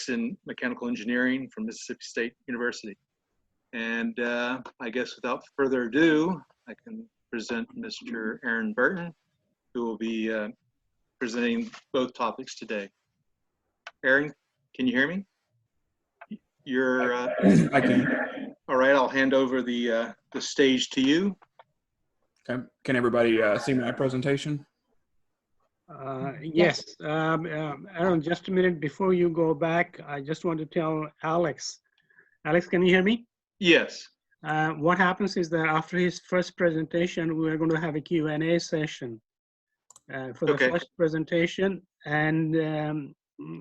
in mechanical engineering from Mississippi State University. And I guess without further ado, I can present Mr. Aaron Burton, who will be presenting both topics today. Aaron, can you hear me? You're. I can. All right, I'll hand over the stage to you. Okay. Can everybody see my presentation? Yes. Aaron, just a minute before you go back, I just want to tell Alex. Alex, can you hear me? Yes. What happens is that after his first presentation, we're going to have a Q&A session for the first presentation. And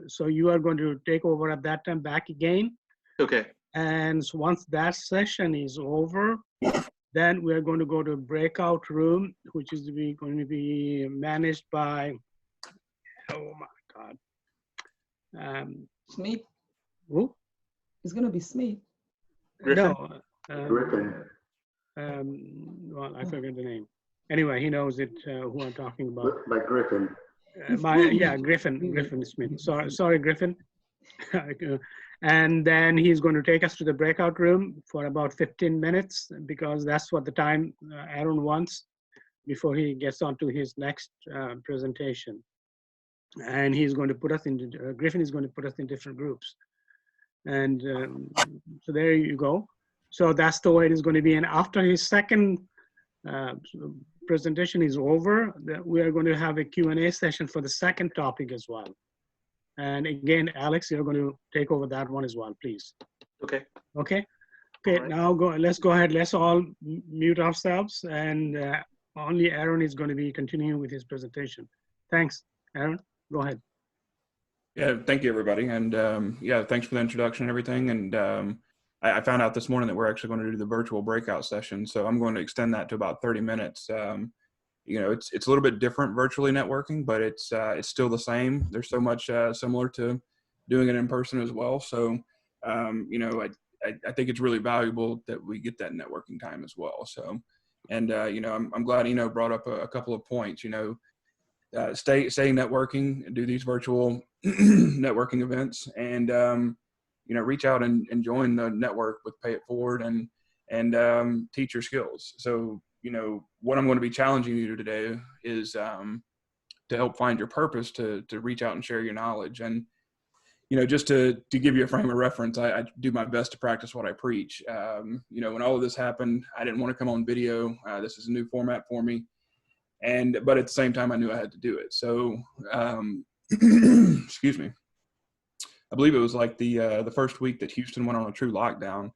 so you are going to take over at that time back again. Okay. And so once that session is over, then we're going to go to a breakout room, which is going to be managed by, oh my God. Smeet? Who? It's going to be Smeet. Griffin? No. Griffin. Well, I forget the name. Anyway, he knows it, who I'm talking about. Like Griffin. Yeah, Griffin Smith. Sorry, Griffin. And then he's going to take us to the breakout room for about 15 minutes because that's what the time Aaron wants before he gets on to his next presentation. And he's going to put us into, Griffin is going to put us in different groups. And so there you go. So that's the way it is going to be. And after his second presentation is over, we are going to have a Q&A session for the second topic as well. And again, Alex, you're going to take over that one as well, please. Okay. Okay. Okay. Right. Now let's go ahead. Let's all mute ourselves, and only Aaron is going to be continuing with his presentation. Thanks, Aaron. Go ahead. Yeah. Thank you, everybody. And yeah, thanks for the introduction and everything. And I found out this morning that we're actually going to do the virtual breakout session. So I'm going to extend that to about 30 minutes. You know, it's a little bit different virtually networking, but it's still the same. There's so much similar to doing it in person as well. So, you know, I think it's really valuable that we get that networking time as well. So, and, you know, I'm glad, you know, brought up a couple of points, you know, stay networking, do these virtual networking events, and, you know, reach out and join the network with Pay It Forward and teach your skills. So, you know, what I'm going to be challenging you today is to help find your purpose, to reach out and share your knowledge. And, you know, just to give you a frame of reference, I do my best to practice what I preach. You know, when all of this happened, I didn't want to come on video. This is a new format for me. But at the same time, I knew I had to do it. So, excuse me. I believe it was like the first week that Houston went on a true lockdown.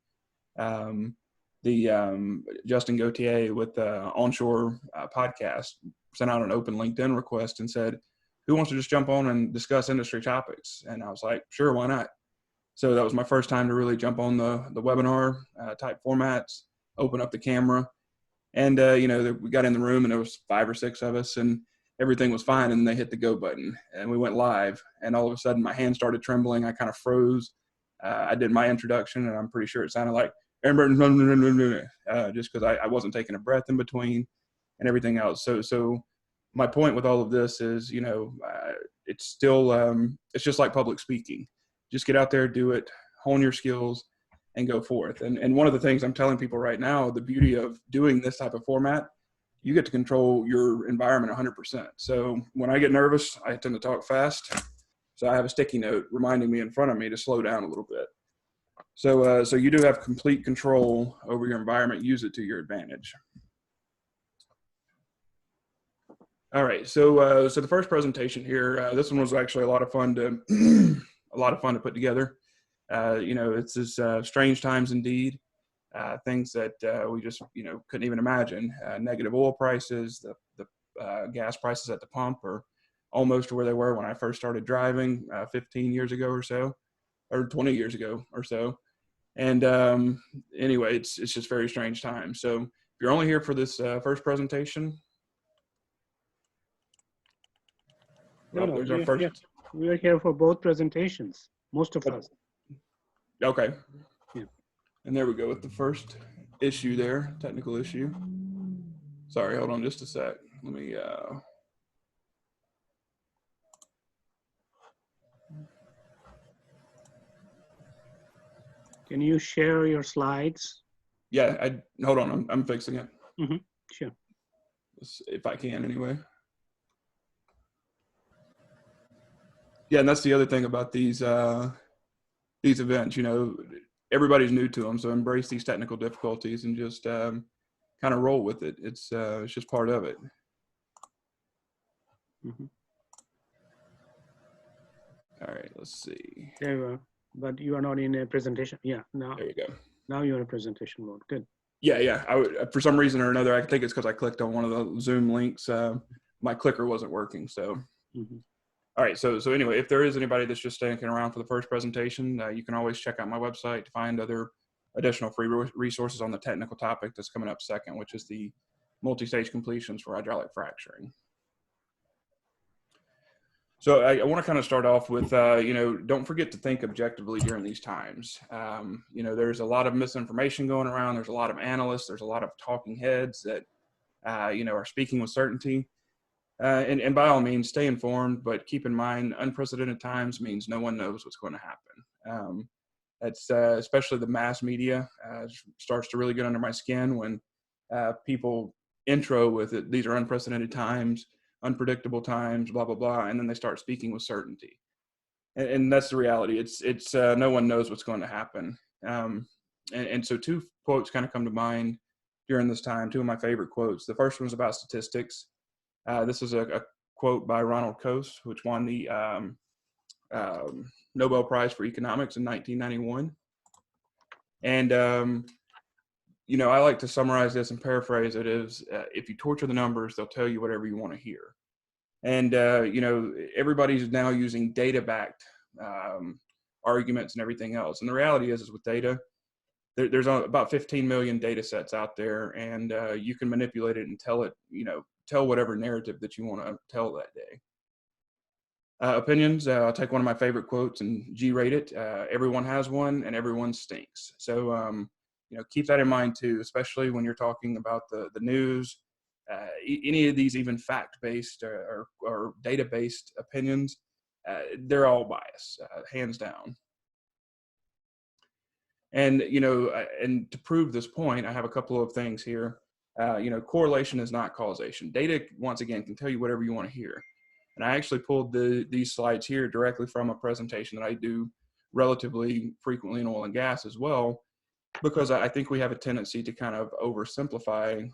Justin Gauthier with the Onshore podcast sent out an open LinkedIn request and said, who wants to just jump on and discuss industry topics? And I was like, sure, why not? So that was my first time to really jump on the webinar type formats, open up the camera. And, you know, we got in the room and there was 5 or 6 of us and everything was fine. And they hit the go button and we went live. And all of a sudden my hand started trembling. I kind of froze. I did my introduction and I'm pretty sure it sounded like, just because I wasn't taking a breath in between and everything else. So my point with all of this is, you know, it's still, it's just like public speaking. Just get out there, do it, hone your skills, and go forth. And one of the things I'm telling people right now, the beauty of doing this type of format, you get to control your environment 100%. So when I get nervous, I tend to talk fast. So I have a sticky note reminding me in front of me to slow down a little bit. So you do have complete control over your environment. Use it to your advantage. All right. So the first presentation here, this one was actually a lot of fun to put together. You know, it's this strange times indeed. Things that we just, you know, couldn't even imagine. Negative oil prices, the gas prices at the pump are almost to where they were when I first started driving 15 years ago or so, or 20 years ago or so. And anyway, it's just very strange times. So if you're only here for this first presentation, we're here for both presentations, most of us. Okay. Yeah. And there we go with the first issue there, technical issue. Sorry, hold on just a sec. Let me, Can you share your slides? Yeah, hold on, I'm fixing it. Sure. If I can anyway. Yeah, and that's the other thing about these events, you know, everybody's new to them, so embrace these technical difficulties and just kind of roll with it. It's just part of it. All right, let's see. There you are. But you are not in a presentation. Yeah, now, There you go. now you're in a presentation mode. Good. Yeah. For some reason or another, I think it's because I clicked on one of the Zoom links. My clicker wasn't working, so. All right, so anyway, if there is anybody that's just sticking around for the first presentation, you can always check out my website to find other additional free resources on the technical topic that's coming up second, which is the multi-stage completions for hydraulic fracturing. So I want to kind of start off with, you know, don't forget to think objectively during these times. You know, there's a lot of misinformation going around. There's a lot of analysts. There's a lot of talking heads that, you know, are speaking with certainty. And by all means, stay informed, but keep in mind, unprecedented times means no one knows what's going to happen. That's especially the mass media starts to really get under my skin when people intro with it. These are unprecedented times, unpredictable times, blah, blah, blah. And then they start speaking with certainty. And that's the reality. It's no one knows what's going to happen. And so two quotes kind of come to mind during this time, two of my favorite quotes. The first one was about statistics. This is a quote by Ronald Coase, which won the Nobel Prize for Economics in 1991. And, you know, I like to summarize this and paraphrase it as, if you torture the numbers, they'll tell you whatever you want to hear. And, you know, everybody's now using data-backed arguments and everything else. And the reality is with data, there's about 15 million data sets out there, and you can manipulate it and tell it, you know, tell whatever narrative that you want to tell that day. Opinions, I'll take one of my favorite quotes and G-rate it. Everyone has one and everyone stinks. So, you know, keep that in mind too, especially when you're talking about the news, any of these even fact-based or data-based opinions, they're all biased, hands down. And, you know, and to prove this point, I have a couple of things here. You know, correlation is not causation. Data, once again, can tell you whatever you want to hear. And I actually pulled these slides here directly from a presentation that I do relatively frequently in oil and gas as well, because I think we have a tendency to kind of oversimplify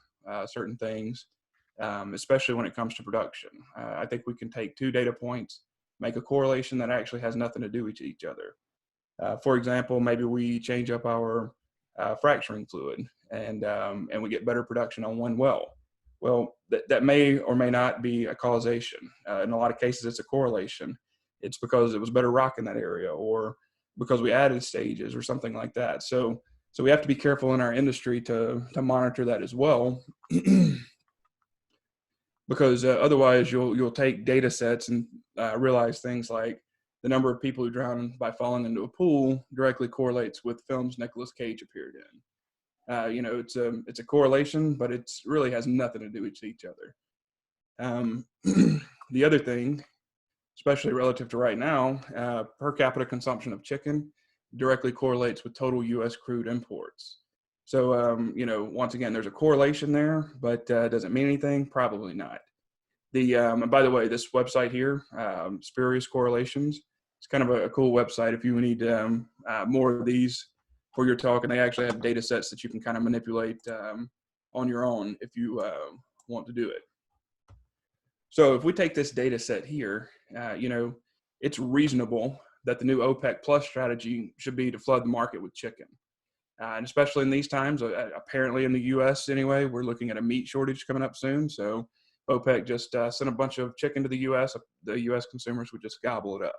certain things, especially when it comes to production. I think we can take two data points, make a correlation that actually has nothing to do with each other. For example, maybe we change up our fracturing fluid and we get better production on one well. Well, that may or may not be a causation. In a lot of cases, it's a correlation. It's because it was better rock in that area, or because we added stages or something like that. So we have to be careful in our industry to monitor that as well, because otherwise you'll take data sets and realize things like the number of people who drown by falling into a pool directly correlates with films Nicolas Cage appeared in. You know, it's a correlation, but it really has nothing to do with each other. The other thing, especially relative to right now, per capita consumption of chicken directly correlates with total U.S. crude imports. So, you know, once again, there's a correlation there, but does it mean anything? Probably not. And by the way, this website here, Spurious Correlations, it's kind of a cool website if you need more of these for your talk, and they actually have data sets that you can kind of manipulate on your own if you want to do it. So if we take this data set here, you know, it's reasonable that the new OPEC plus strategy should be to flood the market with chicken. And especially in these times, apparently in the US anyway, we're looking at a meat shortage coming up soon. So OPEC just sent a bunch of chicken to the US. The US consumers would just gobble it up.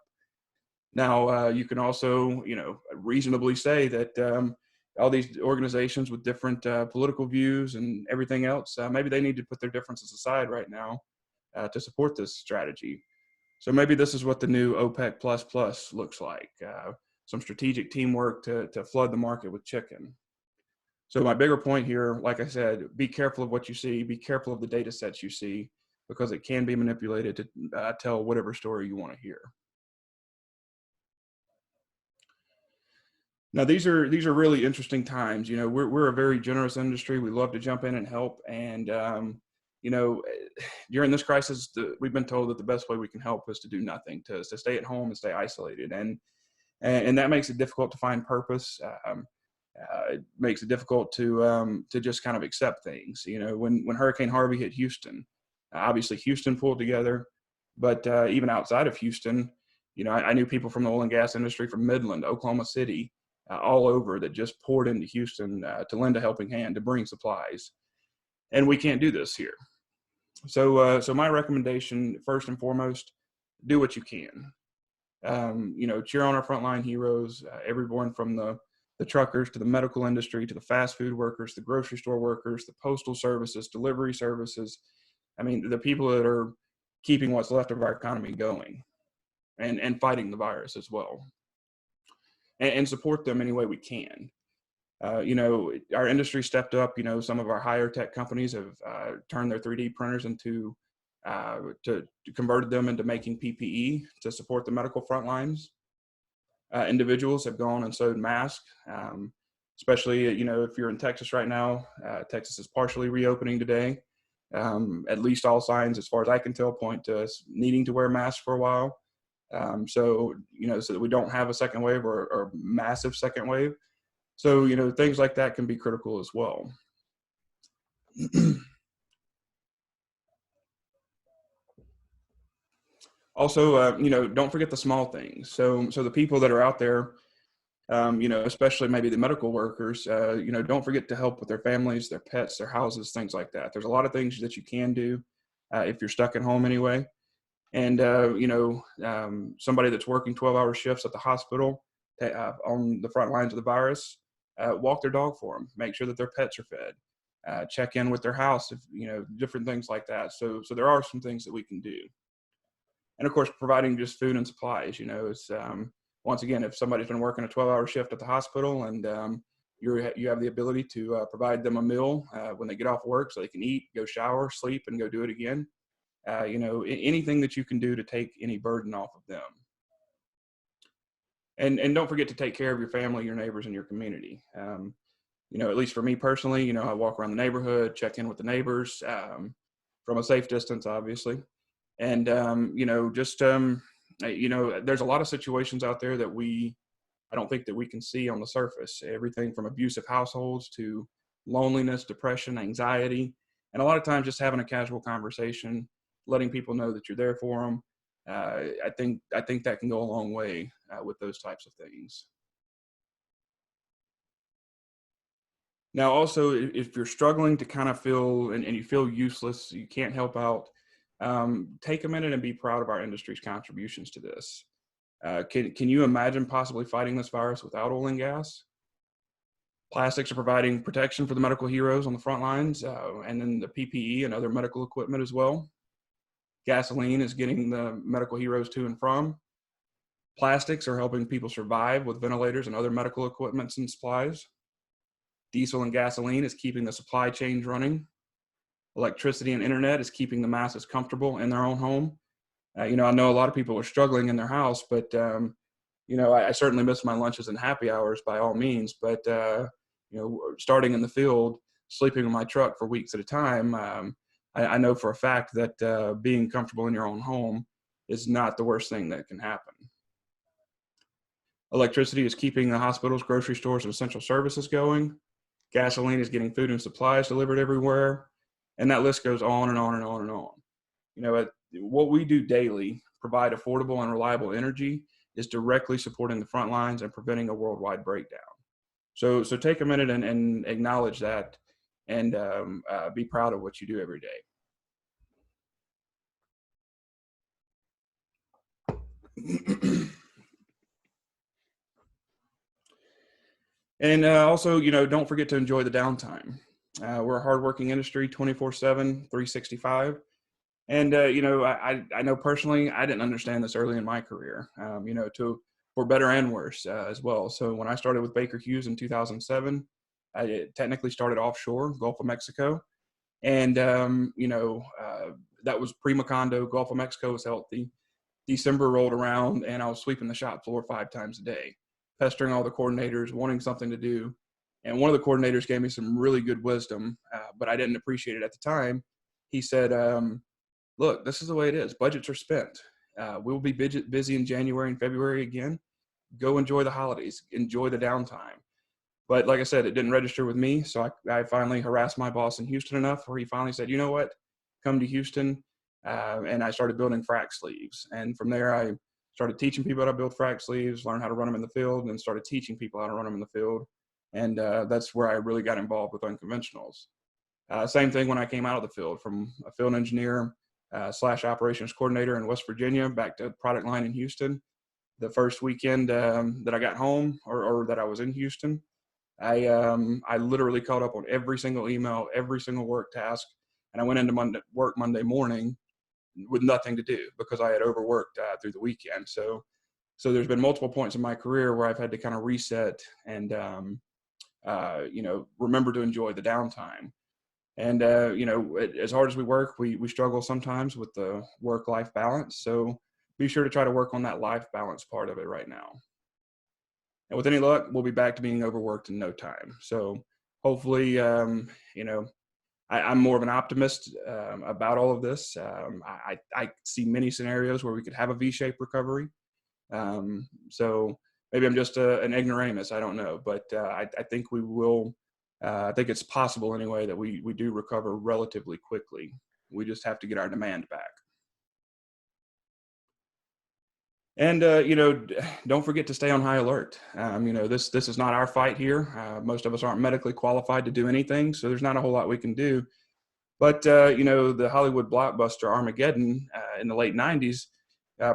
Now, you can also, you know, reasonably say that all these organizations with different political views and everything else, maybe they need to put their differences aside right now to support this strategy. So maybe this is what the new OPEC plus looks like, some strategic teamwork to flood the market with chicken. So my bigger point here, like I said, be careful of what you see, be careful of the data sets you see, because it can be manipulated to tell whatever story you want to hear. Now, these are really interesting times. You know, we're a very generous industry. We love to jump in and help. And, you know, during this crisis, we've been told that the best way we can help is to do nothing, to stay at home and stay isolated. And that makes it difficult to find purpose. It makes it difficult to just kind of accept things. You know, when Hurricane Harvey hit Houston, obviously Houston pulled together, but even outside of Houston, you know, I knew people from the oil and gas industry from Midland, Oklahoma City, all over that just poured into Houston to lend a helping hand, to bring supplies. And we can't do this here. So my recommendation, first and foremost, do what you can. You know, cheer on our frontline heroes, everyone from the truckers to the medical industry, to the fast food workers, the grocery store workers, the postal services, delivery services. I mean, the people that are keeping what's left of our economy going and fighting the virus as well. And support them any way we can. You know, our industry stepped up. You know, some of our higher tech companies have turned their 3D printers into, to converted them into making PPE to support the medical front lines. Individuals have gone and sewed masks, especially, you know, if you're in Texas right now. Texas is partially reopening today. At least all signs, as far as I can tell, point to us needing to wear masks for a while. So, you know, so that we don't have a second wave or massive second wave. So, you know, things like that can be critical as well. Also, you know, don't forget the small things. So the people that are out there, you know, especially maybe the medical workers, you know, don't forget to help with their families, their pets, their houses, things like that. There's a lot of things that you can do if you're stuck at home anyway. And, you know, somebody that's working 12-hour shifts at the hospital on the front lines of the virus, walk their dog for them, make sure that their pets are fed, check in with their house, if, you know, different things like that. So there are some things that we can do. And of course, providing just food and supplies, you know, is, once again, if somebody's been working a 12-hour shift at the hospital and you have the ability to provide them a meal when they get off work so they can eat, go shower, sleep, and go do it again. You know, anything that you can do to take any burden off of them. And don't forget to take care of your family, your neighbors, and your community. You know, at least for me personally, you know, I walk around the neighborhood, check in with the neighbors from a safe distance, obviously. And, you know, just, you know, there's a lot of situations out there that I don't think that we can see on the surface. Everything from abusive households to loneliness, depression, anxiety. And a lot of times just having a casual conversation, letting people know that you're there for them. I think that can go a long way with those types of things. Now, also, if you're struggling to kind of feel and you feel useless, you can't help out, take a minute and be proud of our industry's contributions to this. Can you imagine possibly fighting this virus without oil and gas? Plastics are providing protection for the medical heroes on the front lines, and then the PPE and other medical equipment as well. Gasoline is getting the medical heroes to and from. Plastics are helping people survive with ventilators and other medical equipment and supplies. Diesel and gasoline is keeping the supply chains running. Electricity and internet is keeping the masses comfortable in their own home. You know, I know a lot of people are struggling in their house, but, you know, I certainly miss my lunches and happy hours by all means. But, you know, starting in the field, sleeping in my truck for weeks at a time, I know for a fact that being comfortable in your own home is not the worst thing that can happen. Electricity is keeping the hospitals, grocery stores, and essential services going. Gasoline is getting food and supplies delivered everywhere. And that list goes on and on and on and on. You know, what we do daily, provide affordable and reliable energy, is directly supporting the front lines and preventing a worldwide breakdown. So take a minute and acknowledge that and be proud of what you do every day. And also, you know, don't forget to enjoy the downtime. We're a hardworking industry, 24/7, 365. And, you know, I know personally, I didn't understand this early in my career, you know, for better and worse as well. So when I started with Baker Hughes in 2007, I technically started offshore, Gulf of Mexico. And, you know, that was pre-Macondo. Gulf of Mexico was healthy. December rolled around and I was sweeping the shop floor 5 times a day pestering all the coordinators, wanting something to do. And one of the coordinators gave me some really good wisdom, but I didn't appreciate it at the time. He said, look, this is the way it is. Budgets are spent. We'll be busy in January and February again. Go enjoy the holidays, enjoy the downtime. But like I said, it didn't register with me. So I finally harassed my boss in Houston enough where he finally said, you know what, come to Houston. And I started building frac sleeves. And from there, I started teaching people how to build frac sleeves, learn how to run them in the field, and started teaching people how to run them in the field. And that's where I really got involved with unconventionals. Same thing when I came out of the field, from a field engineer / operations coordinator in West Virginia back to product line in Houston. The first weekend that I got home or that I was in Houston, I literally caught up on every single email, every single work task, and I went into work Monday morning with nothing to do because I had overworked through the weekend. So there's been multiple points in my career where I've had to kind of reset and remember to enjoy the downtime. And as hard as we work, we struggle sometimes with the work-life balance. So be sure to try to work on that life balance part of it right now. And with any luck, we'll be back to being overworked in no time. So hopefully, I'm more of an optimist about all of this. I see many scenarios where we could have a V-shaped recovery. So maybe I'm just an ignoramus. I don't know, but I think we will. I think it's possible anyway that we do recover relatively quickly. We just have to get our demand back. And, don't forget to stay on high alert. This is not our fight here. Most of us aren't medically qualified to do anything, so there's not a whole lot we can do. But, the Hollywood blockbuster Armageddon in the late 90s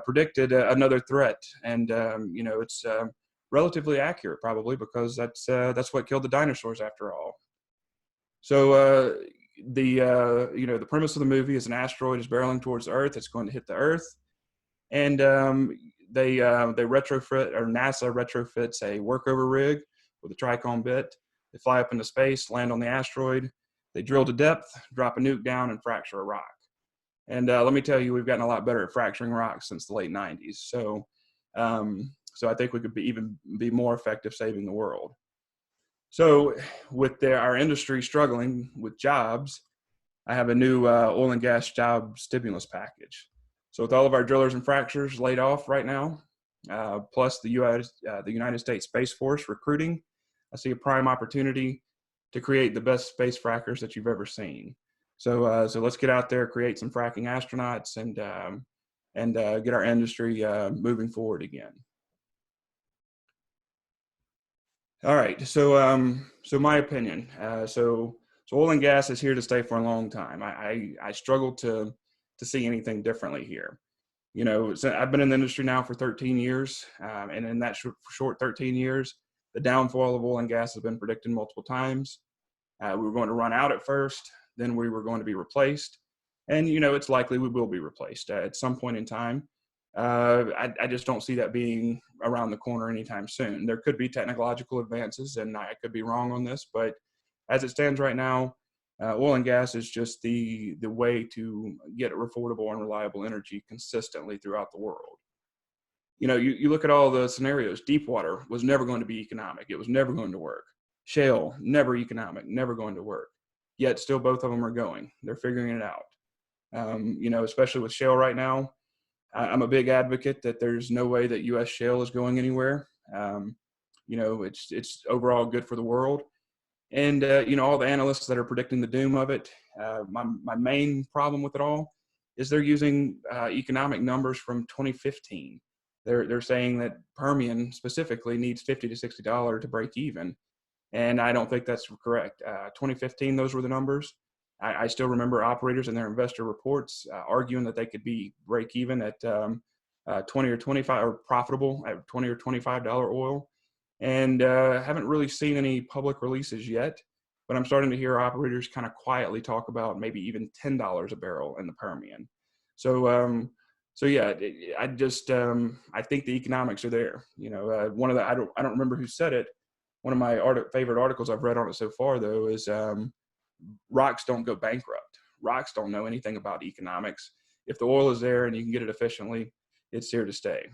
predicted another threat. And, it's relatively accurate probably because that's what killed the dinosaurs after all. So the premise of the movie is an asteroid is barreling towards the Earth. It's going to hit the Earth. And they retrofit, or NASA retrofits a workover rig with a tricone bit. They fly up into space, land on the asteroid. They drill to depth, drop a nuke down, and fracture a rock. And let me tell you, we've gotten a lot better at fracturing rocks since the late 90s. So I think we could even be more effective saving the world. So with our industry struggling with jobs, I have a new oil and gas job stimulus package. So with all of our drillers and fracturers laid off right now, plus the United States Space Force recruiting, I see a prime opportunity to create the best space frackers that you've ever seen. So let's get out there, create some fracking astronauts, and get our industry moving forward again. All right. So my opinion. So oil and gas is here to stay for a long time. I struggle to see anything differently here. So I've been in the industry now for 13 years, and in that short 13 years, the downfall of oil and gas has been predicted multiple times. We were going to run out at first, then we were going to be replaced, and it's likely we will be replaced at some point in time. I just don't see that being around the corner anytime soon. There could be technological advances, and I could be wrong on this, but as it stands right now, oil and gas is just the way to get affordable and reliable energy consistently throughout the world. You look at all the scenarios. Deep water was never going to be economic. It was never going to work. Shale, never economic, never going to work. Yet still both of them are going. They're figuring it out. Especially with shale right now, I'm a big advocate that there's no way that U.S. shale is going anywhere. It's overall good for the world. And, all the analysts that are predicting the doom of it, my main problem with it all is they're using economic numbers from 2015. They're saying that Permian specifically needs $50 to $60 to break even. And I don't think that's correct. 2015, those were the numbers. I still remember operators in their investor reports arguing that they could be break even at 20 or 25 or profitable at $20 or $25 oil. And haven't really seen any public releases yet, but I'm starting to hear operators kind of quietly talk about maybe even $10 a barrel in the Permian. So yeah, I think the economics are there. One of the I don't remember who said it. One of my favorite articles I've read on it so far, though, is rocks don't go bankrupt. Rocks don't know anything about economics. If the oil is there and you can get it efficiently, it's here to stay.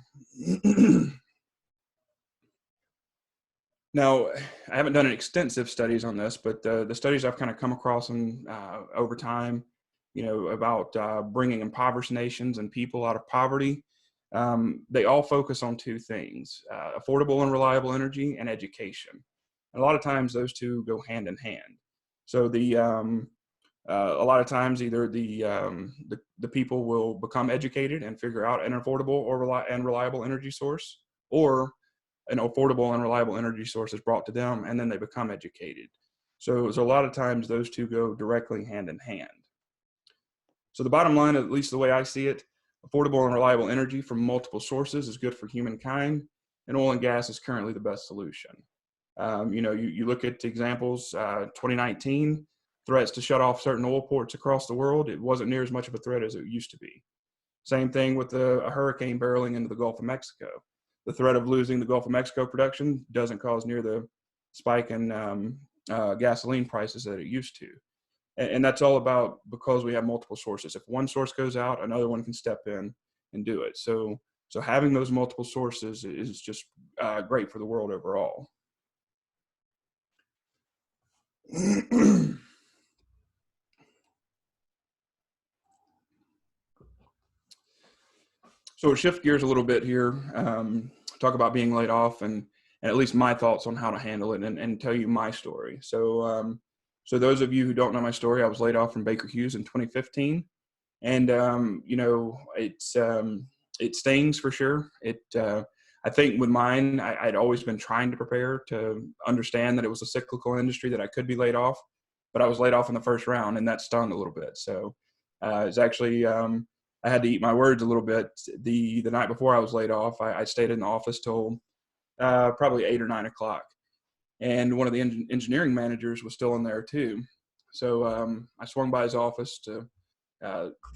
Now, I haven't done extensive studies on this, but the studies I've kind of come across over time, about bringing impoverished nations and people out of poverty, they all focus on two things: affordable and reliable energy and education. And a lot of times those two go hand in hand. So a lot of times either the people will become educated and figure out an affordable and reliable energy source, or an affordable and reliable energy source is brought to them, and then they become educated. So a lot of times those two go directly hand in hand. So the bottom line, at least the way I see it, affordable and reliable energy from multiple sources is good for humankind, and oil and gas is currently the best solution. You look at examples, 2019, threats to shut off certain oil ports across the world. It wasn't near as much of a threat as it used to be. Same thing with a hurricane barreling into the Gulf of Mexico. The threat of losing the Gulf of Mexico production doesn't cause near the spike in gasoline prices that it used to. And that's all about because we have multiple sources. If one source goes out, another one can step in and do it. So having those multiple sources is just great for the world overall. So we'll shift gears a little bit here, talk about being laid off and at least my thoughts on how to handle it and tell you my story. So those of you who don't know my story, I was laid off from Baker Hughes in 2015. And, it stings for sure. I think with mine, I'd always been trying to prepare to understand that it was a cyclical industry, that I could be laid off, but I was laid off in the first round, and that stung a little bit. So it's actually, I had to eat my words a little bit. The night before I was laid off, I stayed in the office till probably 8 or 9 o'clock. And one of the engineering managers was still in there too. So I swung by his office to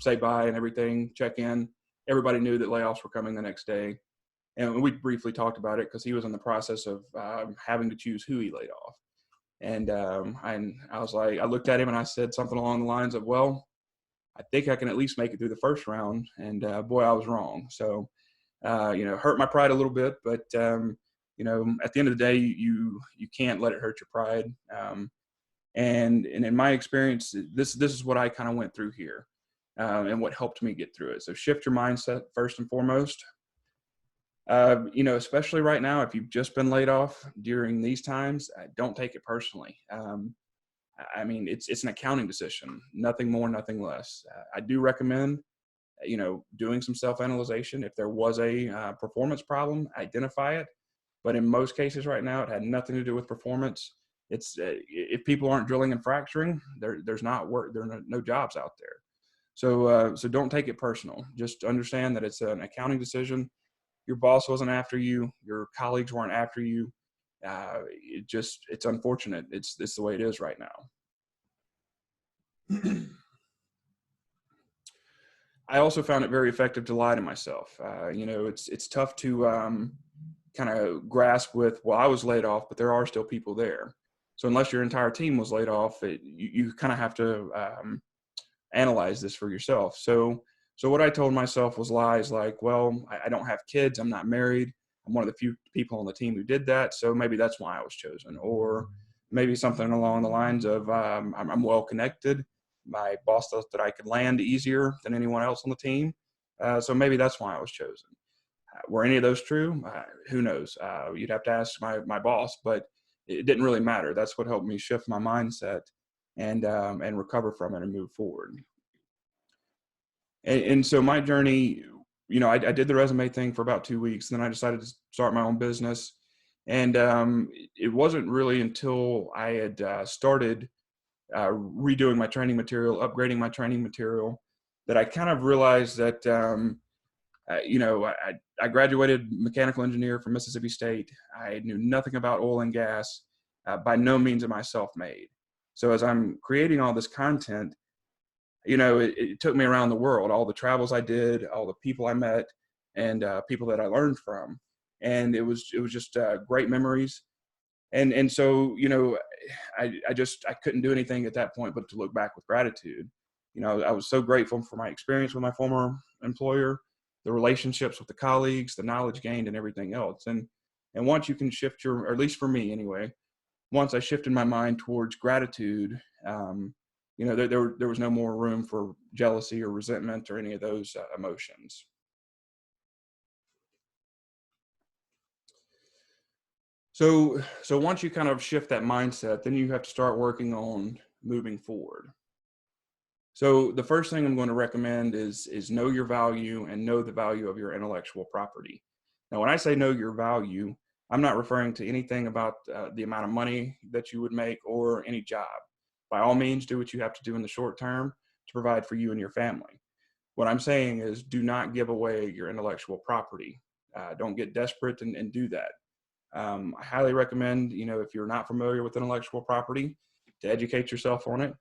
say bye and everything, check in. Everybody knew that layoffs were coming the next day. And we briefly talked about it because he was in the process of having to choose who he laid off. And I was like, I looked at him and I said something along the lines of, well, I think I can at least make it through the first round. And boy, I was wrong. So, hurt my pride a little bit, but at the end of the day, you can't let it hurt your pride. And in my experience, this is what I kind of went through here, and what helped me get through it. So shift your mindset first and foremost. Especially right now, if you've just been laid off during these times, don't take it personally. It's an accounting decision, nothing more, nothing less. I do recommend, doing some self-analyzation. If there was a performance problem, identify it. But in most cases right now, it had nothing to do with performance. It's if people aren't drilling and fracturing, there's not work. There are no jobs out there. So don't take it personal. Just understand that it's an accounting decision. Your boss wasn't after you. Your colleagues weren't after you. It's unfortunate. It's the way it is right now. I also found it very effective to lie to myself. It's tough to kind of grasp with, well, I was laid off, but there are still people there. So unless your entire team was laid off, you kind of have to analyze this for yourself. So what I told myself was lies like, well, I don't have kids. I'm not married. I'm one of the few people on the team who did that. So maybe that's why I was chosen. Or maybe something along the lines of I'm well connected. My boss thought that I could land easier than anyone else on the team. So maybe that's why I was chosen. Were any of those true? Who knows? You'd have to ask my boss, but it didn't really matter. That's what helped me shift my mindset and recover from it and move forward. And so my journey, I did the resume thing for about 2 weeks. Then I decided to start my own business. And it wasn't really until I had started redoing my training material, upgrading my training material, that I kind of realized that, I graduated mechanical engineer from Mississippi State. I knew nothing about oil and gas. By no means am I self-made. So as I'm creating all this content, it took me around the world, all the travels I did, all the people I met, and people that I learned from. And it was just great memories. And so, I couldn't do anything at that point but to look back with gratitude. I was so grateful for my experience with my former employer, the relationships with the colleagues, the knowledge gained, and everything else. And And once you can shift or at least for me anyway, once I shifted my mind towards gratitude, there was no more room for jealousy or resentment or any of those emotions. So once you kind of shift that mindset, then you have to start working on moving forward. So the first thing I'm going to recommend is know your value and know the value of your intellectual property. Now, when I say know your value, I'm not referring to anything about the amount of money that you would make or any job. By all means, do what you have to do in the short term to provide for you and your family. What I'm saying is do not give away your intellectual property. Don't get desperate and do that. I highly recommend, if you're not familiar with intellectual property, to educate yourself on it.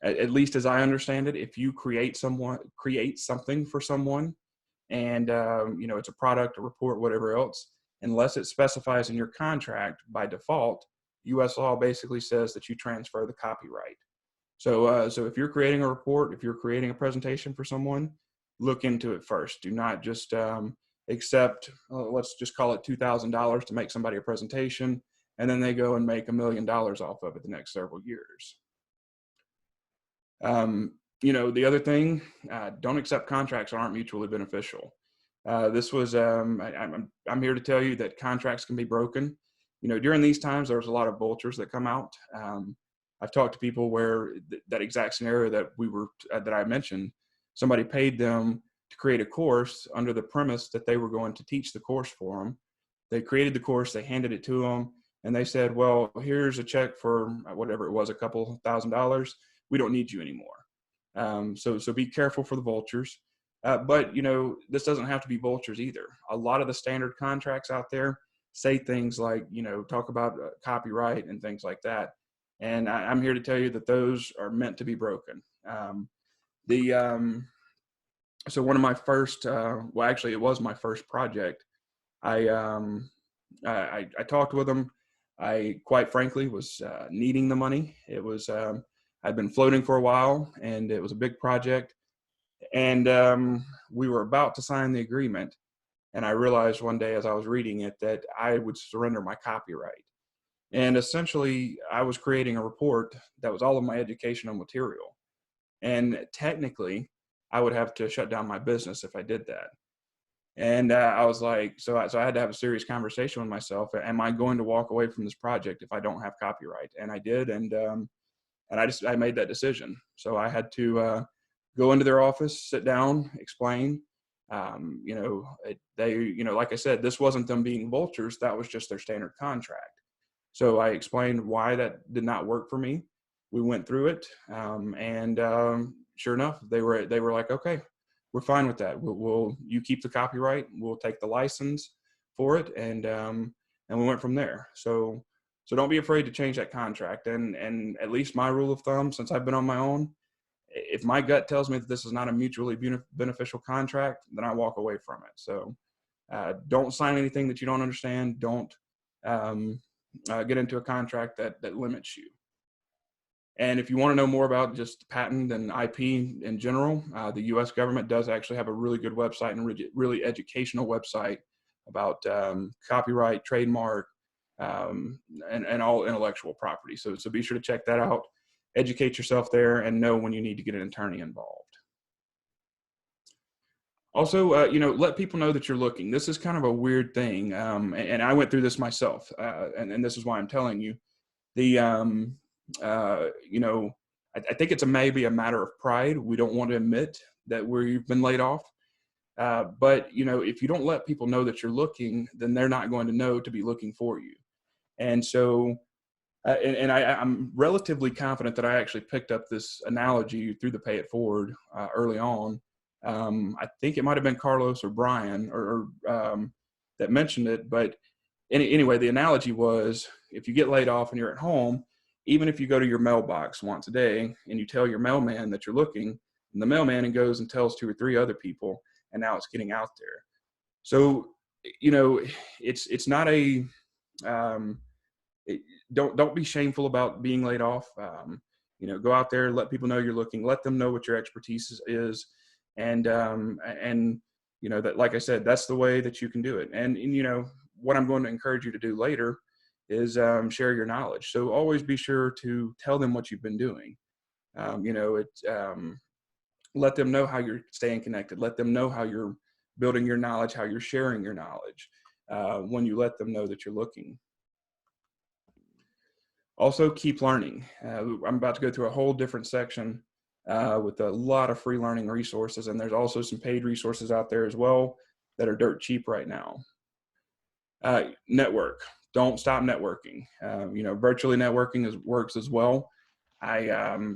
At least as I understand it, if you create something for someone and, it's a product, a report, whatever else, unless it specifies in your contract by default, U.S. law basically says that you transfer the copyright. So if you're creating a report, if you're creating a presentation for someone, look into it first. Do not just accept, let's just call it $2,000 to make somebody a presentation, and then they go and make $1 million off of it the next several years. The other thing, don't accept contracts that aren't mutually beneficial. I'm here to tell you that contracts can be broken. During these times, there's a lot of vultures that come out. I've talked to people where that exact scenario that I mentioned, somebody paid them to create a course under the premise that they were going to teach the course for them. They created the course, they handed it to them, and they said, well, here's a check for whatever it was, a couple $1,000. We don't need you anymore. So be careful for the vultures. But this doesn't have to be vultures either. A lot of the standard contracts out there say things like, talk about copyright and things like that. And I'm here to tell you that those are meant to be broken. So one of my first, actually it was my first project. I talked with them. I quite frankly was needing the money. It was, I'd been floating for a while and it was a big project. And we were about to sign the agreement. And I realized one day as I was reading it that I would surrender my copyright. And essentially, I was creating a report that was all of my educational material. And technically, I would have to shut down my business if I did that. And I was like, so I had to have a serious conversation with myself. Am I going to walk away from this project if I don't have copyright? And I did. And I made that decision. So I had to go into their office, sit down, explain. Like I said, this wasn't them being vultures. That was just their standard contract. So I explained why that did not work for me. We went through it, and sure enough, they were like, okay, we're fine with that. You keep the copyright. We'll take the license for it, and we went from there. So don't be afraid to change that contract. And at least my rule of thumb, since I've been on my own, if my gut tells me that this is not a mutually beneficial contract, then I walk away from it. So don't sign anything that you don't understand. Don't get into a contract that limits you. And if you want to know more about just patent and IP in general, the U.S. government does actually have a really good website and really educational website about copyright, trademark, and all intellectual property. So be sure to check that out. Educate yourself there and know when you need to get an attorney involved. Also, let people know that you're looking. This is kind of a weird thing, and I went through this myself, and this is why I'm telling you. I think it's maybe a matter of pride. We don't want to admit that we've been laid off. But if you don't let people know that you're looking, then they're not going to know to be looking for you. And so, I'm relatively confident that I actually picked up this analogy through the Pay It Forward early on. I think it might have been Carlos or Brian or that mentioned it. But anyway, the analogy was if you get laid off and you're at home, even if you go to your mailbox once a day and you tell your mailman that you're looking, and the mailman goes and tells 2 or 3 other people, and now it's getting out there. So, it's not a, don't be shameful about being laid off. Go out there, let people know you're looking, let them know what your expertise is. And that, like I said, that's the way that you can do it. And what I'm going to encourage you to do later is share your knowledge. So always be sure to tell them what you've been doing. Let them know how you're staying connected. Let them know how you're building your knowledge, how you're sharing your knowledge when you let them know that you're looking. Also, keep learning. I'm about to go through a whole different section with a lot of free learning resources, and there's also some paid resources out there as well that are dirt cheap right now. Network. Don't stop networking. Virtually networking works as well. I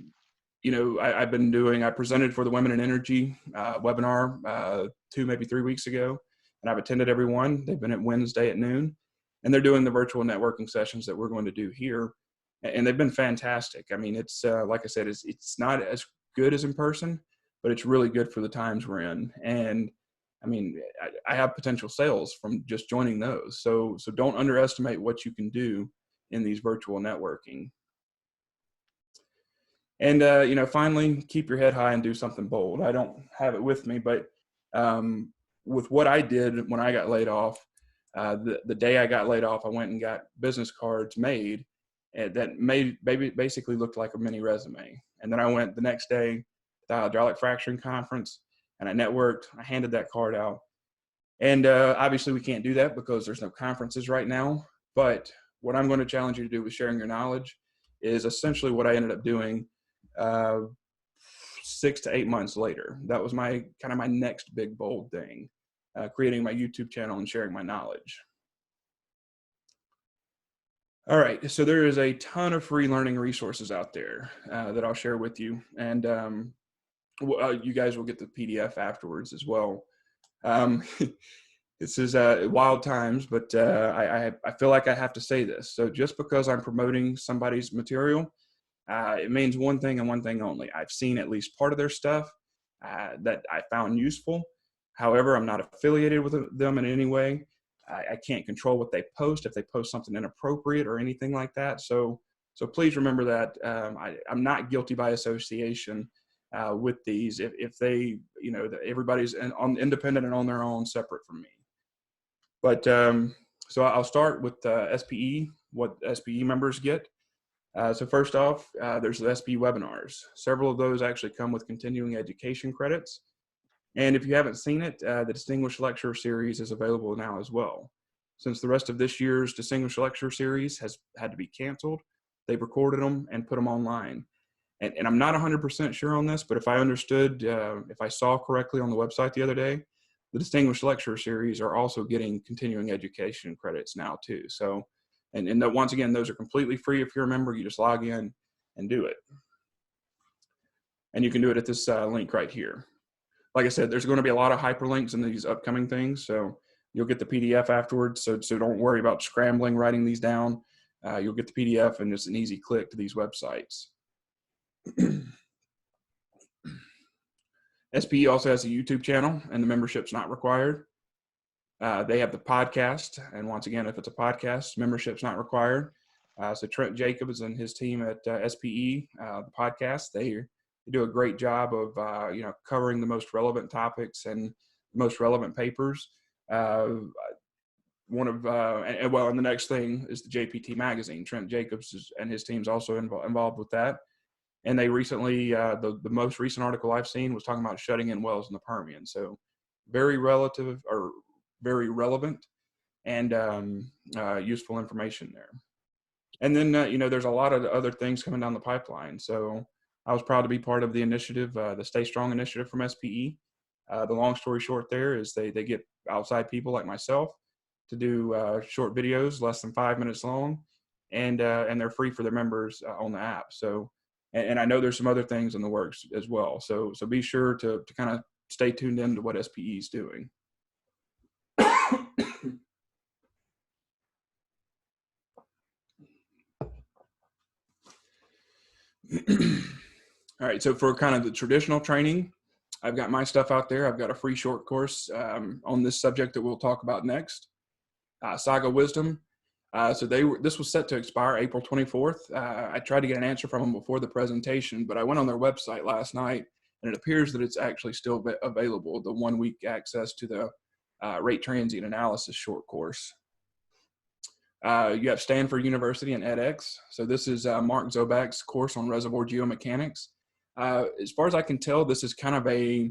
presented for the Women in Energy webinar 2, maybe 3 weeks ago, and I've attended every one. They've been at Wednesday at noon, and they're doing the virtual networking sessions that we're going to do here, and they've been fantastic. I mean, it's like I said, it's not as good as in person, but it's really good for the times we're in. And I mean, I have potential sales from just joining those. So don't underestimate what you can do in these virtual networking. And, finally, keep your head high and do something bold. I don't have it with me, but with what I did when I got laid off, the day I got laid off, I went and got business cards made that basically looked like a mini resume. And then I went the next day to the hydraulic fracturing conference, and I networked. I handed that card out. And obviously we can't do that because there's no conferences right now. But what I'm going to challenge you to do with sharing your knowledge is essentially what I ended up doing 6 to 8 months later. That was my next big bold thing, creating my YouTube channel and sharing my knowledge. All right, so there is a ton of free learning resources out there that I'll share with you, and you guys will get the PDF afterwards as well. This is wild times, but I feel like I have to say this. So just because I'm promoting somebody's material, it means one thing and one thing only. I've seen at least part of their stuff that I found useful. However, I'm not affiliated with them in any way. I can't control what they post, if they post something inappropriate or anything like that. So please remember that I'm not guilty by association with these. If they, everybody's independent and on their own, separate from me. But so I'll start with SPE, what SPE members get. So first off, there's the SPE webinars. Several of those actually come with continuing education credits. And if you haven't seen it, the Distinguished Lecturer Series is available now as well. Since the rest of this year's Distinguished Lecturer Series has had to be canceled, they've recorded them and put them online. And I'm not 100% sure on this, but if I understood, if I saw correctly on the website the other day, the Distinguished Lecturer Series are also getting continuing education credits now too. So, and once again, those are completely free. If you're a member, you just log in and do it. And you can do it at this link right here. Like I said, there's going to be a lot of hyperlinks in these upcoming things, so you'll get the PDF afterwards. So don't worry about scrambling, writing these down. You'll get the PDF and it's an easy click to these websites. SPE also has a YouTube channel, and the membership's not required. They have the podcast, and once again, if it's a podcast, membership's not required. So Trent Jacobs and his team at SPE, the podcast, they do a great job of covering the most relevant topics and the most relevant papers. And the next thing is the JPT magazine. Trent Jacobs and his team's also involved with that. And they recently, the most recent article I've seen was talking about shutting in wells in the Permian. So very relevant and useful information there. And then, there's a lot of other things coming down the pipeline. So I was proud to be part of the initiative, the Stay Strong initiative from SPE. The long story short there is they get outside people like myself to do short videos, less than 5 minutes long, and they're free for their members on the app. So, and I know there's some other things in the works as well. So be sure to kind of stay tuned into what SPE is doing. All right, so for kind of the traditional training, I've got my stuff out there. I've got a free short course on this subject that we'll talk about next. Saga Wisdom. This was set to expire April 24th. I tried to get an answer from them before the presentation, but I went on their website last night, and it appears that it's actually still available, the 1 week access to the rate transient analysis short course. You have Stanford University and edX. So this is Mark Zobak's course on reservoir geomechanics. As far as I can tell, this is kind of a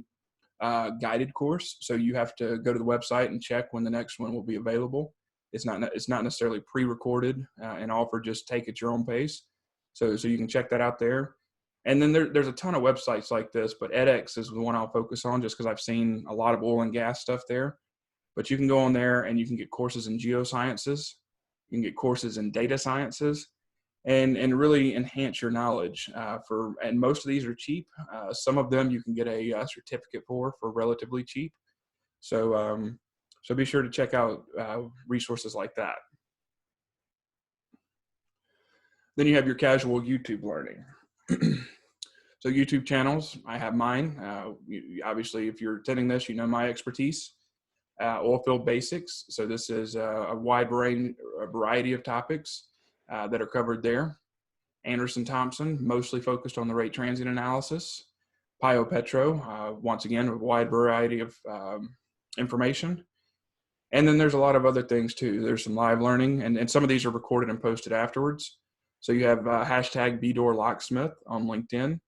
guided course. So you have to go to the website and check when the next one will be available. It's not necessarily pre-recorded and offered, just take at your own pace. So you can check that out there. And then there's a ton of websites like this, but edX is the one I'll focus on just because I've seen a lot of oil and gas stuff there. But you can go on there and you can get courses in geosciences. You can get courses in data sciences and really enhance your knowledge and most of these are cheap. Some of them you can get a certificate for relatively cheap. So be sure to check out resources like that. Then you have your casual YouTube learning. So YouTube channels, I have mine. Obviously, if you're attending this, you know my expertise. Oilfield basics. So this is a wide variety of topics that are covered there. Anderson Thompson, mostly focused on the rate transient analysis. Pio Petro, once again, a wide variety of information. And then there's a lot of other things too. There's some live learning, and some of these are recorded and posted afterwards. So you have hashtag BDoorLocksmith on LinkedIn.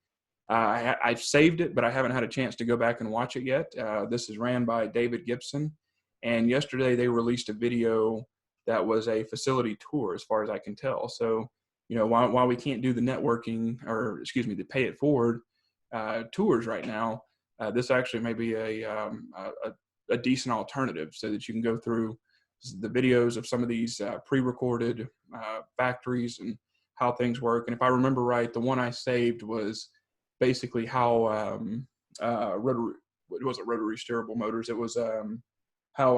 I've saved it, but I haven't had a chance to go back and watch it yet. This is ran by David Gibson. And yesterday they released a video that was a facility tour, as far as I can tell. So, you know, while we can't do the networking, or excuse me, the pay it forward tours right now, this actually may be a decent alternative so that you can go through the videos of some of these pre-recorded factories and how things work. And if I remember right, the one I saved was basically how rotary steerable motors. It was how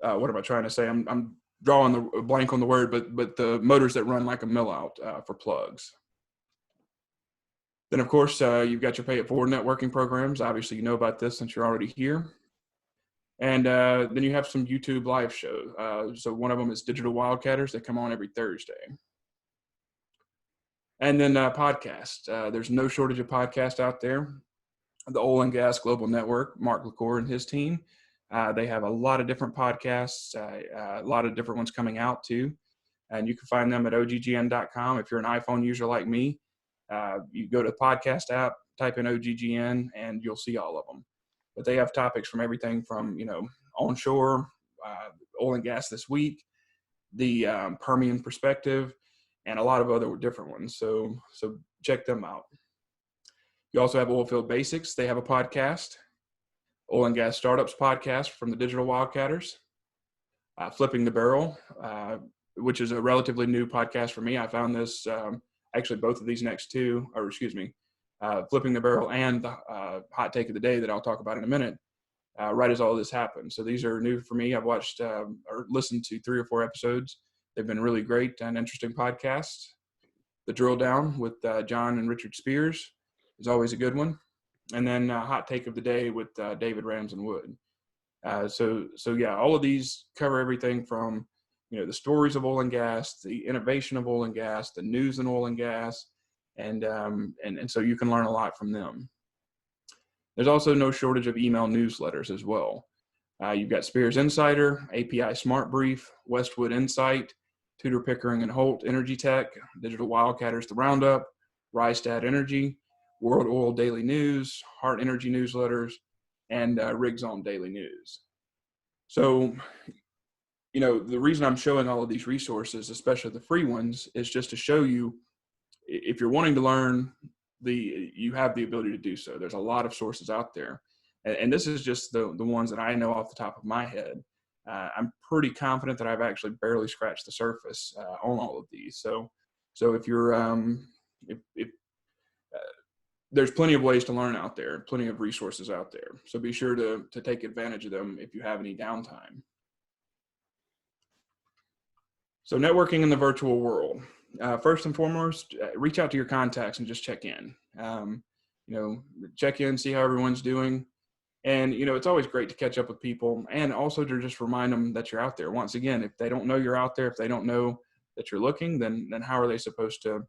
what am I trying to say? I'm drawing the blank on the word, but the motors that run like a mill out for plugs. Then of course you've got your pay it forward networking programs. Obviously you know about this since you're already here. And then you have some YouTube live shows. So one of them is Digital Wildcatters. They come on every Thursday. And then podcasts. There's no shortage of podcasts out there. The Oil and Gas Global Network, Mark LaCour and his team, they have a lot of different podcasts, a lot of different ones coming out too. And you can find them at oggn.com. If you're an iPhone user like me, you go to the podcast app, type in OGGN, and you'll see all of them. But they have topics from everything from, you know, onshore, oil and gas this week, the Permian perspective, and a lot of other different ones. So check them out. You also have Oilfield Basics. They have a podcast. Oil and Gas Startups podcast from the Digital Wildcatters. Flipping the Barrel, which is a relatively new podcast for me. I found this, actually both of these next two, or excuse me, Flipping the Barrel and the Hot Take of the Day that I'll talk about in a minute, right as all this happened. So these are new for me. I've watched or listened to 3 or 4 episodes. They've been really great and interesting podcasts. The Drill Down with John and Richard Spears is always a good one. And then Hot Take of the Day with David Ramsden Wood. So yeah, all of these cover everything from, you know, the stories of oil and gas, the innovation of oil and gas, the news in oil and gas, and so you can learn a lot from them. There's also no shortage of email newsletters as well. You've got Spears Insider, API Smart Brief, Westwood Insight, Tudor Pickering and Holt Energy Tech, Digital Wildcatters The Roundup, Rystad Energy, World Oil Daily News, Hart Energy Newsletters, and Rigs On Daily News. So, you know, the reason I'm showing all of these resources, especially the free ones, is just to show you, if you're wanting to learn, you have the ability to do so. There's a lot of sources out there. And this is just the ones that I know off the top of my head. I'm pretty confident that I've actually barely scratched the surface on all of these. So if you're, there's plenty of ways to learn out there, plenty of resources out there. So be sure to take advantage of them if you have any downtime. So networking in the virtual world. First and foremost, reach out to your contacts and just check in. You know, check in, see how everyone's doing. And, you know, it's always great to catch up with people and also to just remind them that you're out there. Once again, if they don't know you're out there, if they don't know that you're looking, then how are they supposed to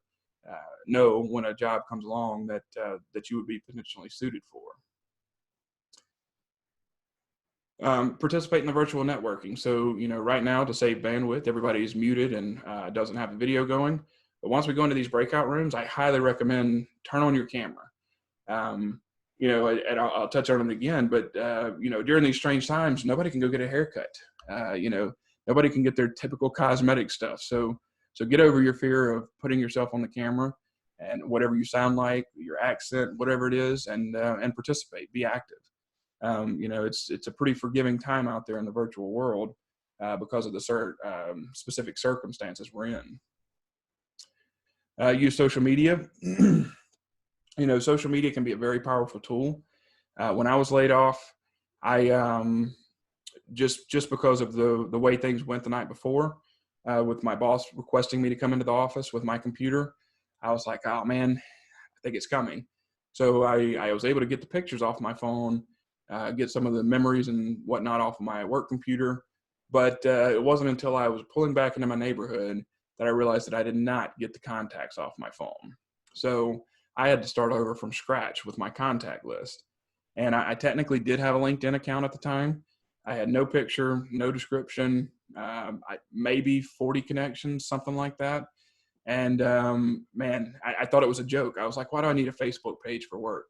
know when a job comes along that you would be potentially suited for? Participate in the virtual networking. So, right now to save bandwidth, everybody's muted and doesn't have the video going. But once we go into these breakout rooms, I highly recommend turn on your camera. And I'll touch on it again, but, during these strange times, nobody can go get a haircut. Nobody can get their typical cosmetic stuff. So get over your fear of putting yourself on the camera and whatever you sound like, your accent, whatever it is, and participate, be active. It's a pretty forgiving time out there in the virtual world because of the specific circumstances we're in. Use social media. Social media can be a very powerful tool. When I was laid off, I just because of the way things went the night before, with my boss requesting me to come into the office with my computer, I was like, oh man, I think it's coming. So I was able to get the pictures off my phone, get some of the memories and whatnot off of my work computer. But it wasn't until I was pulling back into my neighborhood that I realized that I did not get the contacts off my phone. So I had to start over from scratch with my contact list. And I technically did have a LinkedIn account at the time. I had no picture, no description, maybe 40 connections, something like that. And man, I thought it was a joke. I was like, why do I need a Facebook page for work?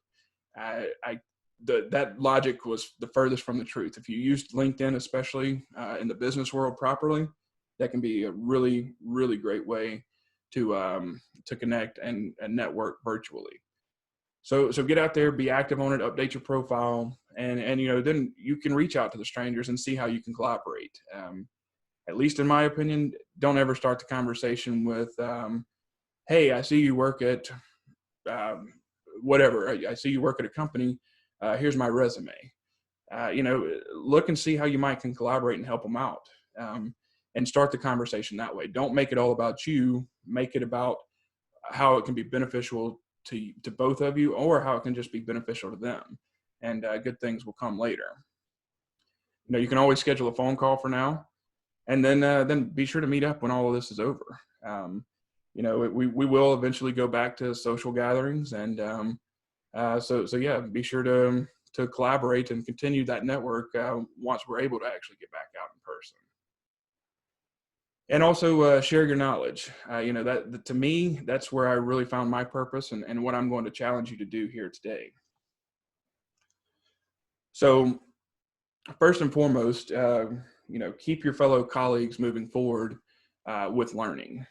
That logic was the furthest from the truth. If you use LinkedIn, especially in the business world properly, that can be a really, really great way to connect and network virtually. So get out there, be active on it, update your profile, and then you can reach out to the strangers and see how you can collaborate. At least in my opinion, don't ever start the conversation with, hey, I see you work at whatever. I see you work at a company. Here's my resume. Look and see how you can collaborate and help them out, and start the conversation that way. Don't make it all about you. Make it about how it can be beneficial to both of you, or how it can just be beneficial to them. And good things will come later. You can always schedule a phone call for now, and then be sure to meet up when all of this is over. We will eventually go back to social gatherings, and so yeah, be sure to collaborate and continue that network once we're able to actually get back out in person. And also share your knowledge. That to me, that's where I really found my purpose, and what I'm going to challenge you to do here today. So first and foremost, keep your fellow colleagues moving forward with learning.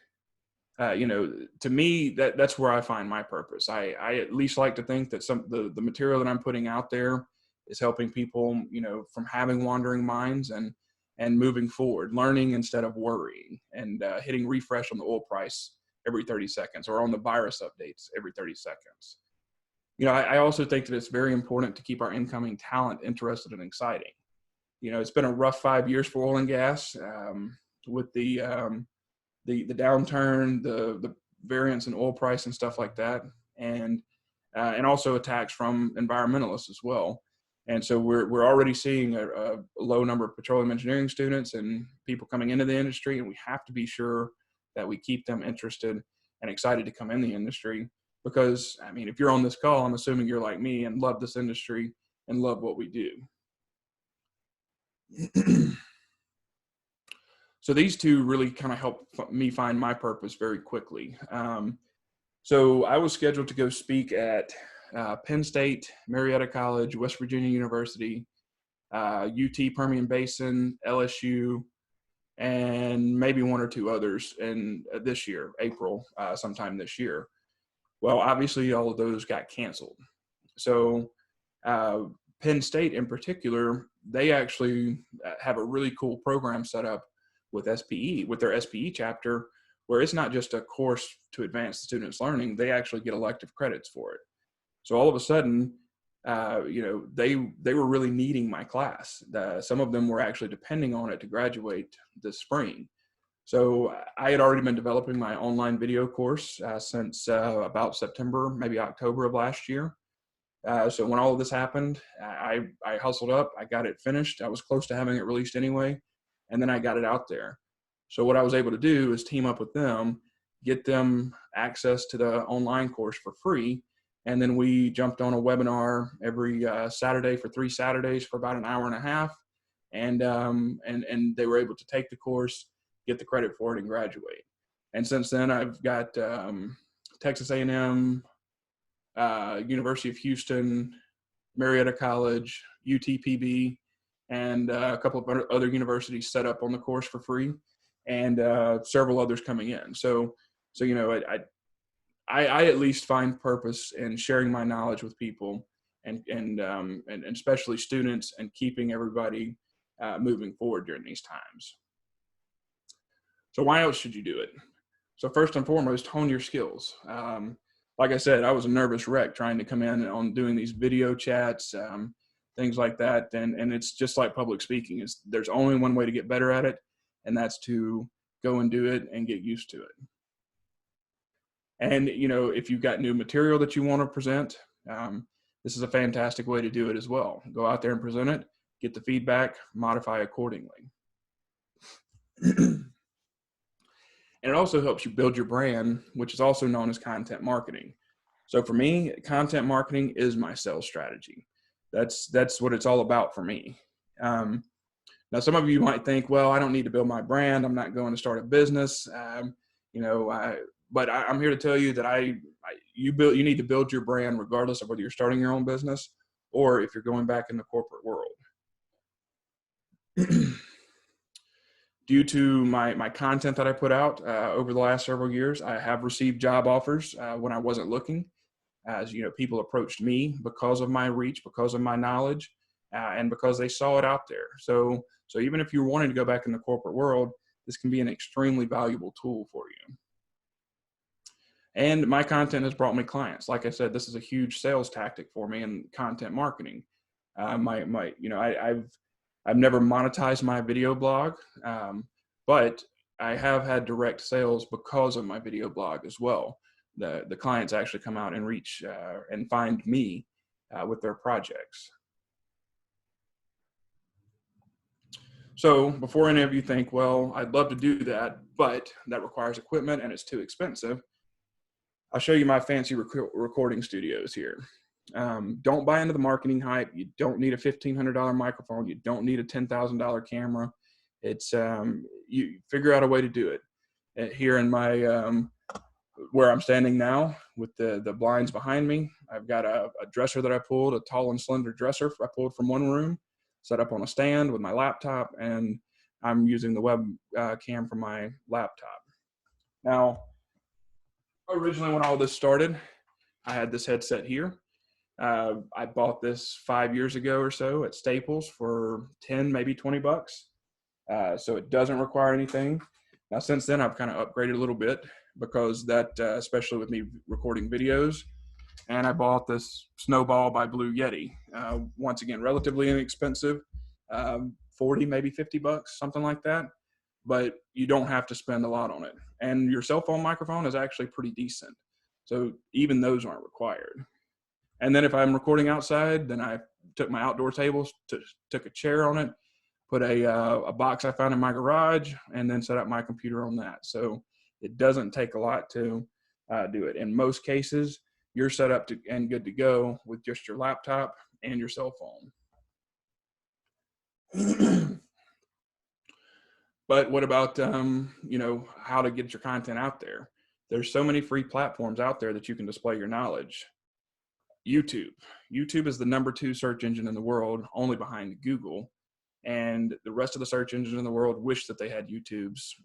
To me, that's where I find my purpose. I at least like to think that the material that I'm putting out there is helping people, from having wandering minds and moving forward, learning instead of worrying, and hitting refresh on the oil price every 30 seconds or on the virus updates every 30 seconds. I also think that it's very important to keep our incoming talent interested and exciting. It's been a rough 5 years for oil and gas, with the downturn, the variance in oil price and stuff like that, and also attacks from environmentalists as well. And so we're already seeing a low number of petroleum engineering students and people coming into the industry, and we have to be sure that we keep them interested and excited to come in the industry. Because, if you're on this call, I'm assuming you're like me and love this industry and love what we do. So these two really kind of helped me find my purpose very quickly. So I was scheduled to go speak at Penn State, Marietta College, West Virginia University, UT Permian Basin, LSU, and maybe one or two others in this year, April, sometime this year. Well, obviously all of those got canceled. So Penn State in particular, they actually have a really cool program set up with SPE, with their SPE chapter, where it's not just a course to advance the students' learning, they actually get elective credits for it. So all of a sudden, they were really needing my class. Some of them were actually depending on it to graduate this spring. So I had already been developing my online video course since about September, maybe October of last year. So when all of this happened, I hustled up, I got it finished. I was close to having it released anyway, and then I got it out there. So what I was able to do is team up with them, get them access to the online course for free. And then we jumped on a webinar every Saturday for 3 Saturdays for about an hour and a half. and they were able to take the course, get the credit for it, and graduate. And since then, I've got Texas A&M, University of Houston, Marietta College, UTPB, and a couple of other universities set up on the course for free, and several others coming in. So you know, I at least find purpose in sharing my knowledge with people, and especially students, and keeping everybody moving forward during these times. So why else should you do it? So first and foremost, hone your skills. Like I said, I was a nervous wreck trying to come in on doing these video chats, things like that. And it's just like public speaking. There's only one way to get better at it, and that's to go and do it and get used to it. And, you know, if you've got new material that you want to present, this is a fantastic way to do it as well. Go out there and present it, get the feedback, modify accordingly. And it also helps you build your brand, which is also known as content marketing. So for me, content marketing is my sales strategy. That's what it's all about for me. Now, some of you might think, well, I don't need to build my brand. I'm not going to start a business. But I'm here to tell you that you need to build your brand regardless of whether you're starting your own business or if you're going back in the corporate world. Due to my content that I put out over the last several years, I have received job offers when I wasn't looking. As you know, people approached me because of my reach, because of my knowledge, and because they saw it out there. So even if you're wanting to go back in the corporate world, this can be an extremely valuable tool for you. And my content has brought me clients. Like I said, this is a huge sales tactic for me in content marketing. I've never monetized my video blog, but I have had direct sales because of my video blog as well. The clients actually come out and reach and find me with their projects. So before any of you think, well, I'd love to do that, but that requires equipment and it's too expensive, I'll show you my fancy recording studios here. Don't buy into the marketing hype. You don't need a $1,500 microphone. You don't need a $10,000 camera. It's you figure out a way to do it. Here in my where I'm standing now with the blinds behind me, I've got a dresser that I pulled, a tall and slender dresser I pulled from one room, set up on a stand with my laptop, and I'm using the web cam from my laptop. Now, originally when all this started, I had this headset here. I bought this 5 years ago or so at Staples for 10, maybe 20 bucks. So it doesn't require anything. Now, since then, I've kind of upgraded a little bit because that, especially with me recording videos, and I bought this Snowball by Blue Yeti. Once again, relatively inexpensive, 40, maybe 50 bucks, something like that. But you don't have to spend a lot on it. And your cell phone microphone is actually pretty decent. So even those aren't required. And then if I'm recording outside, then I took my outdoor table, took a chair on it, put a box I found in my garage, and then set up my computer on that. So it doesn't take a lot to do it. In most cases, you're set up and good to go with just your laptop and your cell phone. But what about, how to get your content out there? There's so many free platforms out there that you can display your knowledge. YouTube is the #2 search engine in the world, only behind Google. And the rest of the search engines in the world wish that they had YouTube's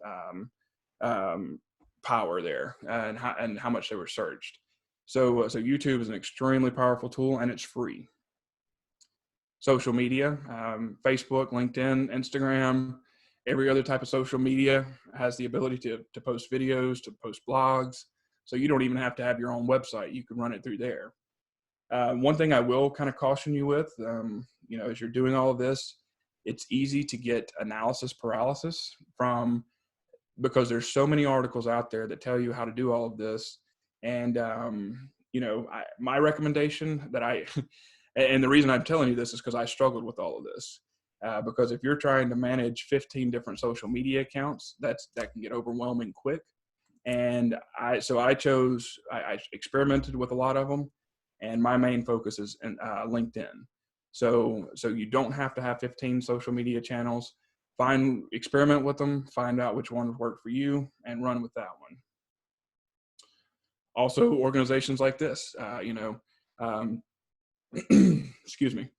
power there and how much they were searched. So YouTube is an extremely powerful tool, and it's free. Social media, Facebook, LinkedIn, Instagram, every other type of social media has the ability to post videos, to post blogs. So you don't even have to have your own website. You can run it through there. One thing I will kind of caution you with, as you're doing all of this, it's easy to get analysis paralysis because there's so many articles out there that tell you how to do all of this. And, my recommendation and the reason I'm telling you this is because I struggled with all of this. Because if you're trying to manage 15 different social media accounts, that can get overwhelming quick. And I experimented with a lot of them, and my main focus is LinkedIn. So you don't have to have 15 social media channels. Experiment with them, find out which ones work for you, and run with that one. Also, organizations like this, excuse me.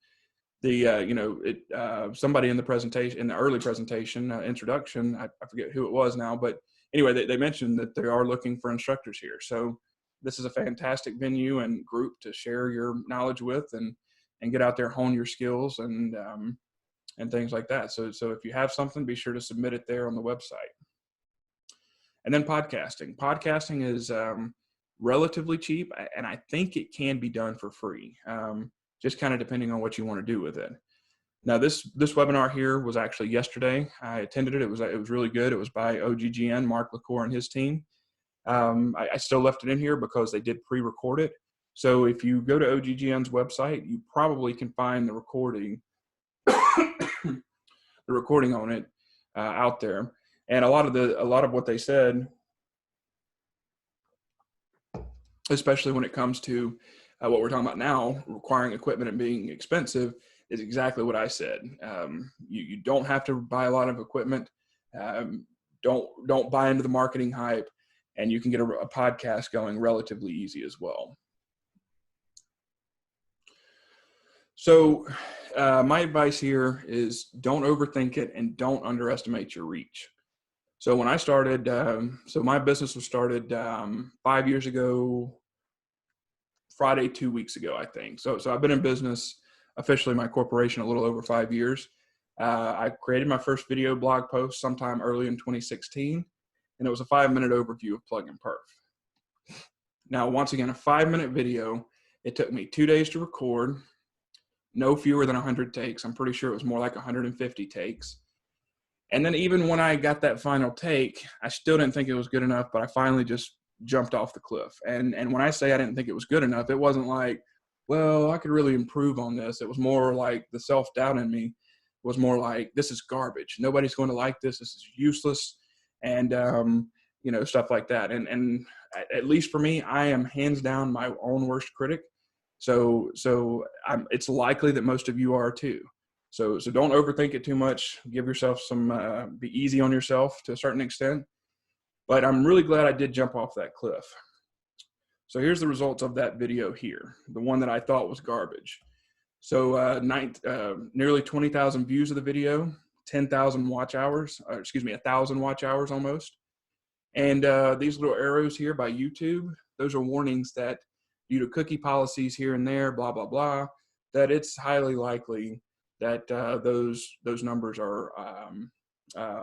Somebody in the presentation, in the early presentation introduction, I forget who it was now, but anyway, they mentioned that they are looking for instructors here. So this is a fantastic venue and group to share your knowledge with and get out there, hone your skills and things like that. So if you have something, be sure to submit it there on the website. And then podcasting. Podcasting is relatively cheap, and I think it can be done for free. Just kind of depending on what you want to do with it. Now, this webinar here was actually yesterday. I attended it. It was really good. It was by OGGN, Mark LaCour and his team. I still left it in here because they did pre-record it. So if you go to OGGN's website, you probably can find the recording, the recording on it out there. And a lot of what they said, especially when it comes to what we're talking about now, requiring equipment and being expensive, is exactly what I said. You don't have to buy a lot of equipment. Don't buy into the marketing hype, and you can get a podcast going relatively easy as well. So my advice here is don't overthink it and don't underestimate your reach. So when I started, so my business was started 5 years ago, Friday, 2 weeks ago, I think. So I've been in business, officially my corporation, a little over 5 years. I created my first video blog post sometime early in 2016, and it was a 5-minute overview of Plug and Perf. Now, once again, a 5-minute video. It took me 2 days to record, no fewer than 100 takes. I'm pretty sure it was more like 150 takes. And then even when I got that final take, I still didn't think it was good enough, but I finally just jumped off the cliff. And when I say I didn't think it was good enough, it wasn't like, well, I could really improve on this. It was more like the self-doubt in me was more like, this is garbage. Nobody's going to like this. This is useless. And, stuff like that. And at least for me, I am hands down my own worst critic. So it's likely that most of you are too. So don't overthink it too much. Give yourself some, be easy on yourself to a certain extent. But I'm really glad I did jump off that cliff. So here's the results of that video here, the one that I thought was garbage. So nearly 20,000 views of the video, 10,000 watch hours, 1,000 watch hours almost. And these little arrows here by YouTube, those are warnings that due to cookie policies here and there, blah, blah, blah, that it's highly likely that those numbers are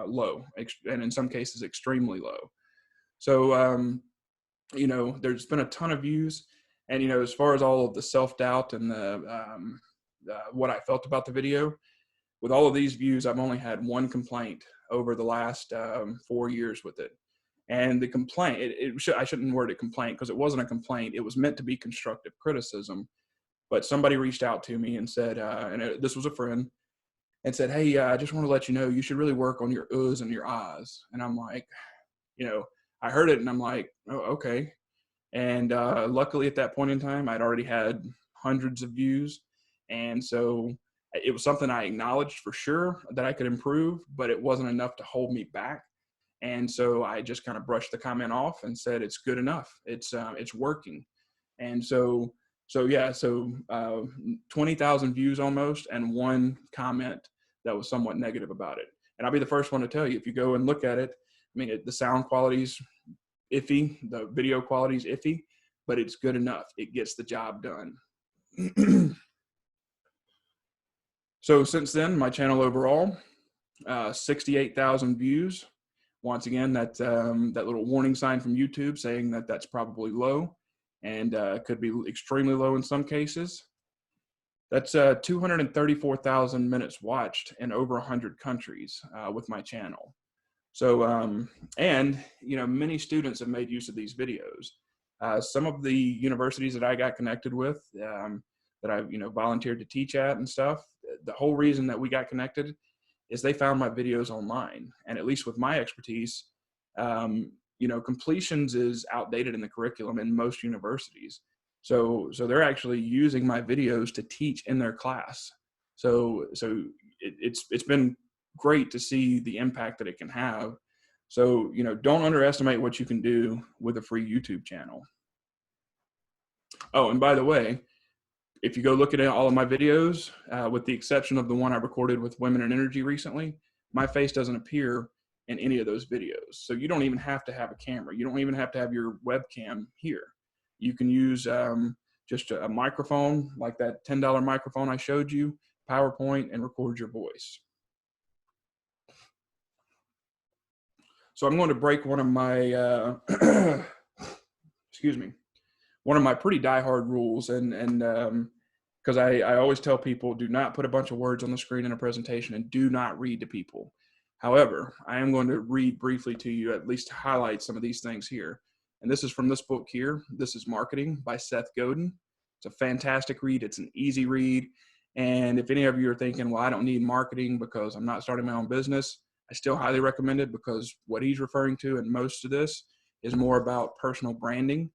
low, and in some cases extremely low. So, there's been a ton of views, and, as far as all of the self-doubt and what I felt about the video, with all of these views, I've only had one complaint over the last 4 years with it. And the complaint, I shouldn't word it complaint because it wasn't a complaint. It was meant to be constructive criticism. But somebody reached out to me and said, this was a friend, and said, hey, I just want to let you know, you should really work on your uhs and your ahs. And I'm like, I heard it and I'm like, oh, okay. And luckily at that point in time, I'd already had hundreds of views. And so it was something I acknowledged for sure that I could improve, but it wasn't enough to hold me back. And so I just kind of brushed the comment off and said, it's good enough. It's working. And so 20,000 views almost, and one comment that was somewhat negative about it. And I'll be the first one to tell you, if you go and look at it, I mean, the sound quality's iffy, the video quality's iffy, but it's good enough. It gets the job done. So since then, my channel overall, 68,000 views. Once again, that little warning sign from YouTube saying that that's probably low, and could be extremely low in some cases. That's 234,000 minutes watched in over 100 countries with my channel. So, many students have made use of these videos. Some of the universities that I got connected with, that I've, volunteered to teach at and stuff, the whole reason that we got connected is they found my videos online. And at least with my expertise, completions is outdated in the curriculum in most universities. So they're actually using my videos to teach in their class. So it's been great to see the impact that it can have. So, you know, don't underestimate what you can do with a free YouTube channel. Oh, and by the way, if you go look at all of my videos, with the exception of the one I recorded with Women in Energy recently, my face doesn't appear in any of those videos. So you don't even have to have a camera. You don't even have to have your webcam here. You can use just a microphone, like that $10 microphone I showed you, PowerPoint, and record your voice. So I'm going to break one of my, excuse me, one of my pretty diehard rules, and because I always tell people, do not put a bunch of words on the screen in a presentation, and do not read to people. However, I am going to read briefly to you, at least to highlight some of these things here. And this is from this book here. This is Marketing by Seth Godin. It's a fantastic read. It's an easy read. And if any of you are thinking, well, I don't need marketing because I'm not starting my own business, I still highly recommend it, because what he's referring to in most of this is more about personal branding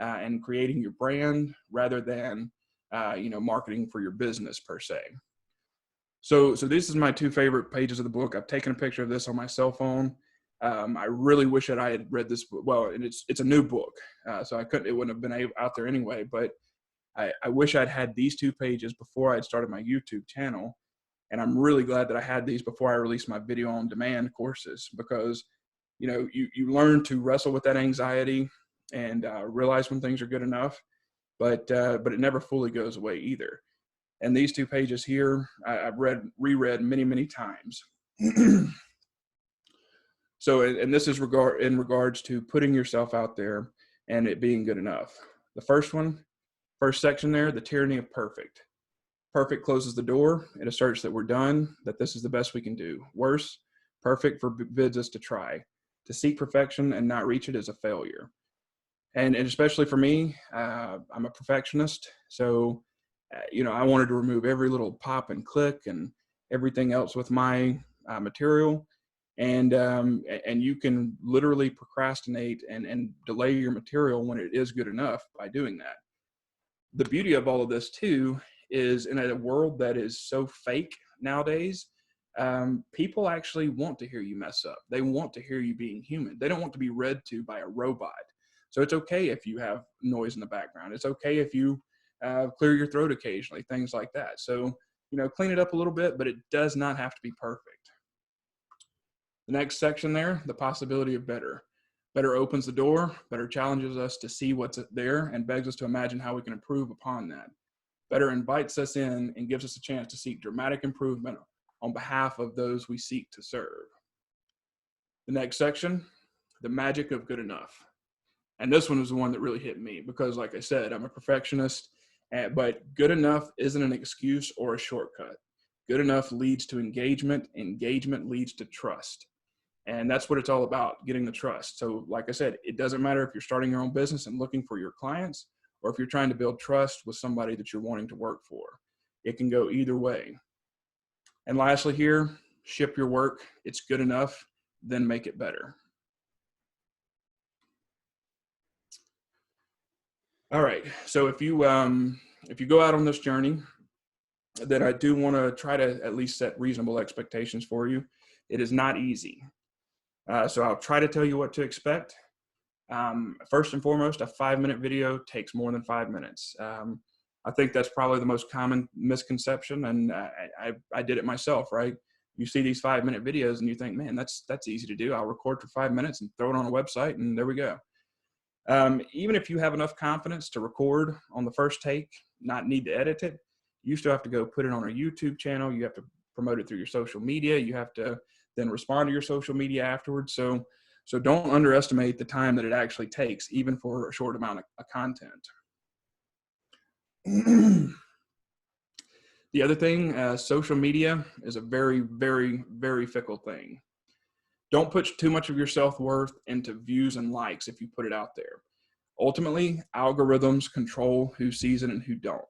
and creating your brand rather than marketing for your business per se. So this is my two favorite pages of the book. I've taken a picture of this on my cell phone. I really wish that I had read this book. Well, and it's a new book, so it wouldn't have been out there anyway. But I wish I'd had these two pages before I'd started my YouTube channel. And I'm really glad that I had these before I released my video on demand courses, because, you know, you learn to wrestle with that anxiety and realize when things are good enough, but it never fully goes away either. And these two pages here, I've reread many, many times. So, and this is in regards to putting yourself out there and it being good enough. The first section there, the tyranny of perfect. Perfect closes the door. It asserts that we're done, that this is the best we can do. Worse, perfect forbids us to try. To seek perfection and not reach it is a failure. And especially for me, I'm a perfectionist. So, I wanted to remove every little pop and click and everything else with my material. And you can literally procrastinate and delay your material when it is good enough by doing that. The beauty of all of this too is, in a world that is so fake nowadays, people actually want to hear you mess up. They want to hear you being human. They don't want to be read to by a robot. So it's okay if you have noise in the background. It's okay if you clear your throat occasionally, things like that. So, clean it up a little bit, but it does not have to be perfect. The next section there, the possibility of better. Better opens the door, better challenges us to see what's there and begs us to imagine how we can improve upon that. Better invites us in and gives us a chance to seek dramatic improvement on behalf of those we seek to serve. The next section, the magic of good enough. And this one was the one that really hit me because, like I said, I'm a perfectionist, but good enough isn't an excuse or a shortcut. Good enough leads to engagement. Engagement leads to trust. And that's what it's all about, getting the trust. So like I said, it doesn't matter if you're starting your own business and looking for your clients, or if you're trying to build trust with somebody that you're wanting to work for. It can go either way. And lastly here, ship your work. It's good enough, then make it better. All right, so if you go out on this journey, then I do want to try to at least set reasonable expectations for you. It is not easy. So I'll try to tell you what to expect. First and foremost, a 5-minute video takes more than 5 minutes. I think that's probably the most common misconception, and I did it myself, right? You see these 5-minute videos and you think, man, that's easy to do. I'll record for 5 minutes and throw it on a website and there we go. Even if you have enough confidence to record on the first take, not need to edit it, you still have to go put it on a YouTube channel. You have to promote it through your social media. You have to then respond to your social media afterwards. So don't underestimate the time that it actually takes, even for a short amount of content. The other thing, social media is a very, very, very fickle thing. Don't put too much of your self-worth into views and likes if you put it out there. Ultimately, algorithms control who sees it and who don't.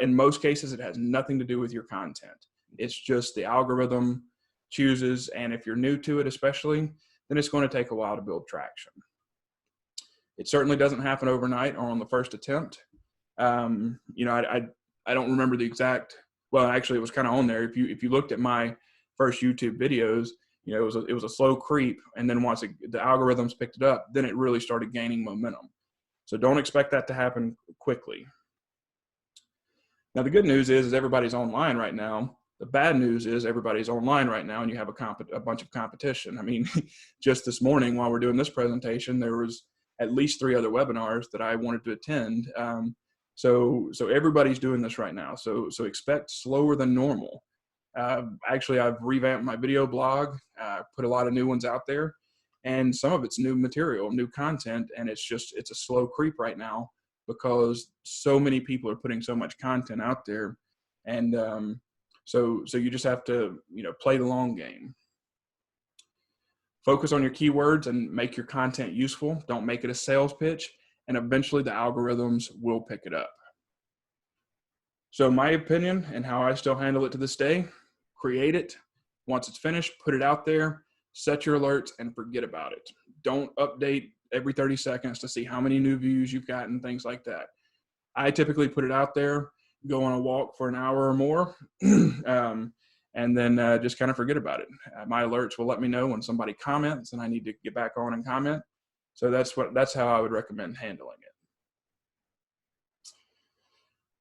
In most cases, it has nothing to do with your content. It's just the algorithm chooses, and if you're new to it especially, then it's going to take a while to build traction. It certainly doesn't happen overnight or on the first attempt. I don't remember the exact, well, actually it was kind of on there. If you looked at my first YouTube videos, you know, it was a slow creep. And then once the algorithms picked it up, then it really started gaining momentum. So don't expect that to happen quickly. Now, the good news is everybody's online right now. The bad news is everybody's online right now and you have a bunch of competition. I mean, just this morning while we're doing this presentation, there was at least 3 other webinars that I wanted to attend. So everybody's doing this right now. So expect slower than normal. Actually, I've revamped my video blog, put a lot of new ones out there, and some of it's new material, new content, and it's a slow creep right now because so many people are putting so much content out there. And so you just have to, you know, play the long game. Focus on your keywords and make your content useful. Don't make it a sales pitch, and eventually the algorithms will pick it up. So my opinion and how I still handle it to this day, create it. Once it's finished, put it out there, set your alerts, and forget about it. Don't update every 30 seconds to see how many new views you've gotten, things like that. I typically put it out there, go on a walk for an hour or more, and then just kind of forget about it. My alerts will let me know when somebody comments and I need to get back on and comment. So that's how I would recommend handling it.